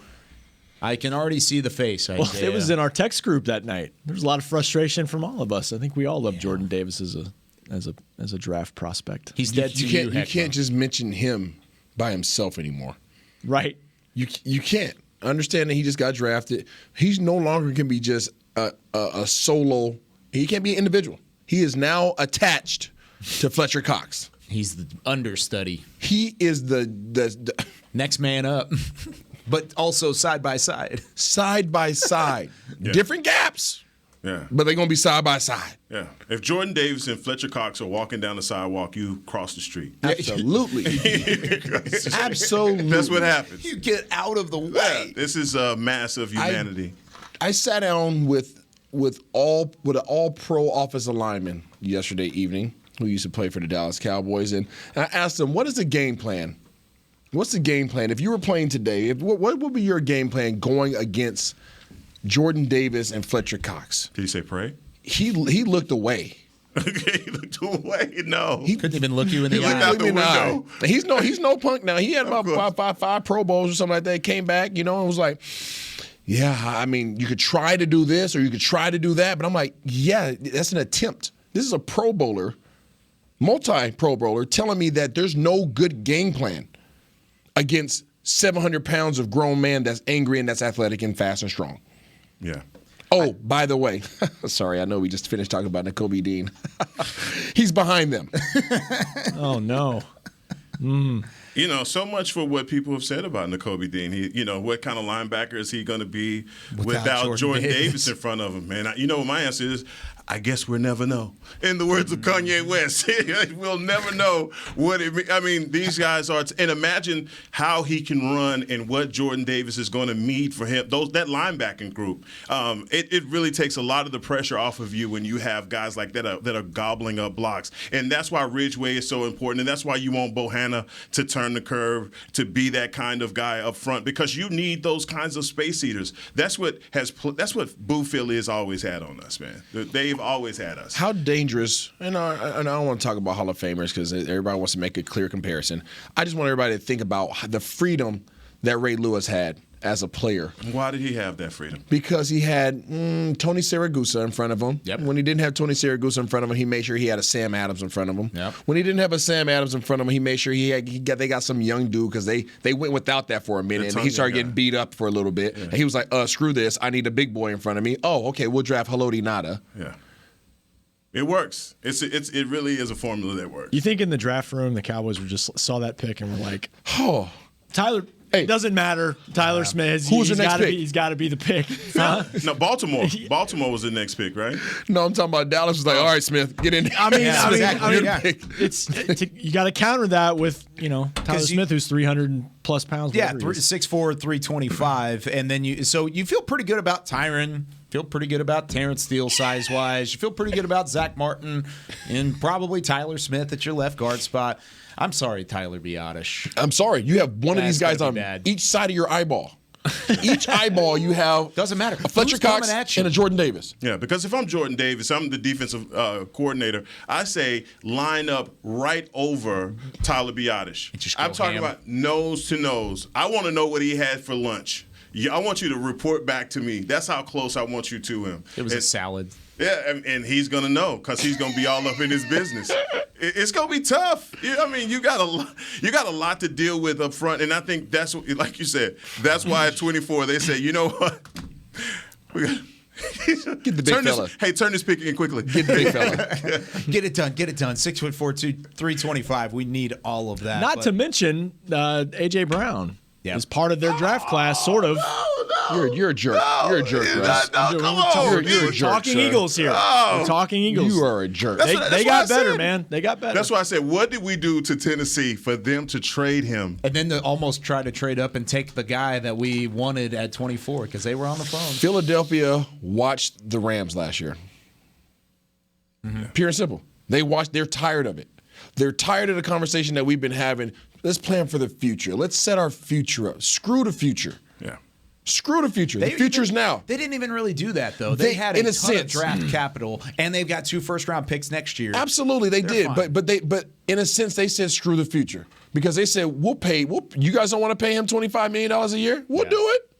I can already see the face, Isaiah. Well, it was in our text group that night. There was a lot of frustration from all of us. I think we all love Jordan Davis as a draft prospect. He's dead to you. You can't just mention him by himself anymore. Right. You can't. Understand that he just got drafted. He's no longer can be just a solo. He can't be an individual. He is now attached to Fletcher Cox. He's the understudy. He is the next man up, but also side by side. Side by side. Yeah. Different gaps. Yeah. But they're going to be side by side. Yeah. If Jordan Davis and Fletcher Cox are walking down the sidewalk, you cross the street. Absolutely. Absolutely. That's what happens. You get out of the way. Yeah. This is a mass of humanity. I sat down with an all-pro offensive lineman yesterday evening who used to play for the Dallas Cowboys, and I asked him, what is the game plan? What's the game plan? If you were playing today, what would be your game plan going against Jordan Davis and Fletcher Cox? Did he say pray? He looked away. He looked away? No. He couldn't even look you in the eye. He looked out the window. He's no punk now. He had about five Pro Bowls or something like that. Came back, and was like, yeah, I mean, you could try to do this or you could try to do that. But I'm like, yeah, that's an attempt. This is a Pro Bowler, multi-Pro Bowler, telling me that there's no good game plan against 700 pounds of grown man that's angry and that's athletic and fast and strong. Yeah. Oh, by the way, sorry, I know we just finished talking about Nakobe Dean. He's behind them. Oh, no. So much for what people have said about Nakobe Dean. What kind of linebacker is he going to be without Jordan Davis in front of him? And what my answer is, I guess we'll never know. In the words of Kanye West, we'll never know what it means. I mean, these guys are, and imagine how he can run and what Jordan Davis is going to need for him. That linebacking group, it really takes a lot of the pressure off of you when you have guys like that are gobbling up blocks. And that's why Ridgeway is so important, and that's why you want Bohanna to turn the curve, to be that kind of guy up front, because you need those kinds of space eaters. That's what Boo Philly has always had on us, man. They've always had us. How dangerous, and I don't want to talk about Hall of Famers because everybody wants to make a clear comparison. I just want everybody to think about the freedom that Ray Lewis had as a player. Why did he have that freedom? Because he had Tony Siragusa in front of him. Yep. When he didn't have Tony Siragusa in front of him, he made sure he had a Sam Adams in front of him. Yep. When he didn't have a Sam Adams in front of him, he made sure they got some young dude because they went without that for a minute, and he started getting beat up for a little bit. Yeah. And he was like, screw this, I need a big boy in front of me. Oh, okay, we'll draft Haloti Ngata. Yeah. It works. It really is a formula that works. You think in the draft room the Cowboys saw that pick and were like, oh, Tyler, it doesn't matter. Tyler Smith, who's the next pick? He's got to be the pick. Huh? No, Baltimore. Baltimore was the next pick, right? No, I'm talking about Dallas was like, all right, Smith, get in there. I mean, you got to counter that with Tyler Smith, who's 300+ pounds. Yeah, 6'4", 325, and then you feel pretty good about Tyron. feel pretty good about Terrence Steele size-wise. You feel pretty good about Zach Martin and probably Tyler Smith at your left guard spot. I'm sorry, Tyler Biadasz. I'm sorry. You have one of these guys on each side of your eyeball. Each eyeball you have doesn't matter. A Fletcher Cox and a Jordan Davis. Yeah, because if I'm Jordan Davis, I'm the defensive coordinator. I say line up right over Tyler Biadasz. I'm talking about nose to nose. I want to know what he had for lunch. I want you to report back to me. That's how close I want you to him. It was a salad. Yeah, and he's going to know because he's going to be all up in his business. It's going to be tough. I mean, you got a lot to deal with up front, and I think that's what, like you said, that's why at 24 they say, you know what, we got. Get the big fella. Turn this pick in quickly. Get the big fella. Get it done. 6'4", 325. We need all of that. Not to mention A.J. Brown. Yeah. Is part of their draft class, sort of. You're a jerk. You're a jerk, Russ. You're a jerk. Talking sir. Eagles here. We're talking Eagles. You are a jerk. They got better, man. They got better. That's why I said, what did we do to Tennessee for them to trade him? And then to almost try to trade up and take the guy that we wanted at 24 because they were on the phone. Philadelphia watched the Rams last year. Mm-hmm. Pure and simple. They're tired of it. They're tired of the conversation that we've been having. Let's plan for the future. Let's set our future up. Screw the future. Yeah. Screw the future. The future's now. They didn't even really do that, though. They had a ton of draft capital, and they've got 2 first-round picks next year. Absolutely, they did. Fine. But in a sense, they said screw the future because they said you guys don't want to pay him $25 million a year? We'll do it.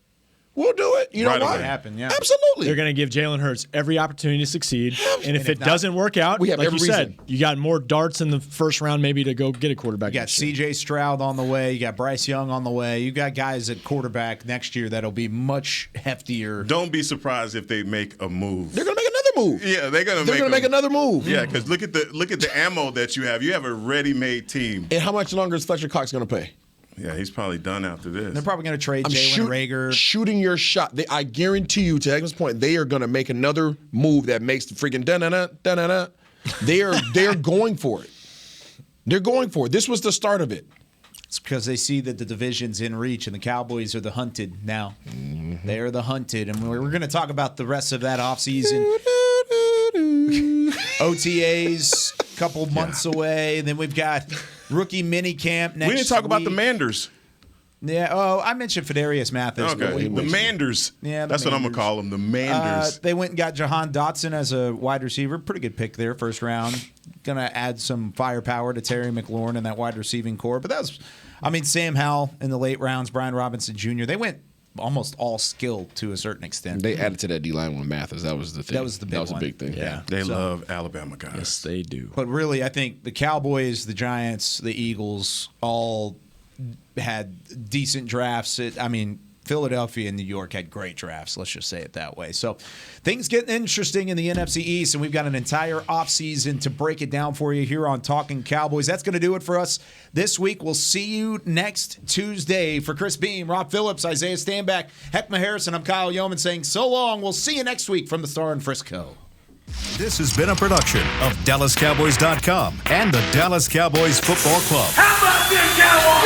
We'll do it. You know why? Happen, yeah. Absolutely. They're going to give Jalen Hurts every opportunity to succeed. And if it doesn't work out, we have like every you said, reason. you got more darts in the first round maybe to go get a quarterback. You got C.J. Stroud on the way. You got Bryce Young on the way. You got guys at quarterback next year that'll be much heftier. Don't be surprised if they make a move. They're going to make another move. Yeah, they're going to make another move. Yeah, because look at the ammo that you have. You have a ready-made team. And how much longer is Fletcher Cox going to pay? Yeah, he's probably done after this. They're probably going to trade Jalen Reagor. Shooting your shot. I guarantee you, to Agnes' point, they are going to make another move that makes the freaking da-na-na. They're going for it. They're going for it. This was the start of it. It's because they see that the division's in reach and the Cowboys are the hunted now. Mm-hmm. They're the hunted. And we're going to talk about the rest of that offseason. OTAs, couple months away. Then we've got rookie mini camp next week. We didn't talk about the Manders. Yeah. Oh, I mentioned Fadarius Mathis. Okay. The Manders. Yeah, that's what I'm going to call them, the Manders. They went and got Jahan Dotson as a wide receiver. Pretty good pick there, first round. Going to add some firepower to Terry McLaurin and that wide receiving core. But that was, Sam Howell in the late rounds, Brian Robinson Jr., they went almost all skill to a certain extent. They added to that D-line with Mathis. That was the thing. That was the big one. That was a big thing. Yeah. They love Alabama guys. Yes, they do. But really, I think the Cowboys, the Giants, the Eagles all had decent drafts. Philadelphia and New York had great drafts. Let's just say it that way. So things getting interesting in the NFC East, and we've got an entire offseason to break it down for you here on Talkin Cowboys. That's going to do it for us this week. We'll see you next Tuesday. For Chris Beam, Rob Phillips, Isaiah Stanback, Heckma Harrison, I'm Kyle Yeoman saying so long. We'll see you next week from the Star in Frisco. This has been a production of DallasCowboys.com and the Dallas Cowboys Football Club. How about this, Cowboys?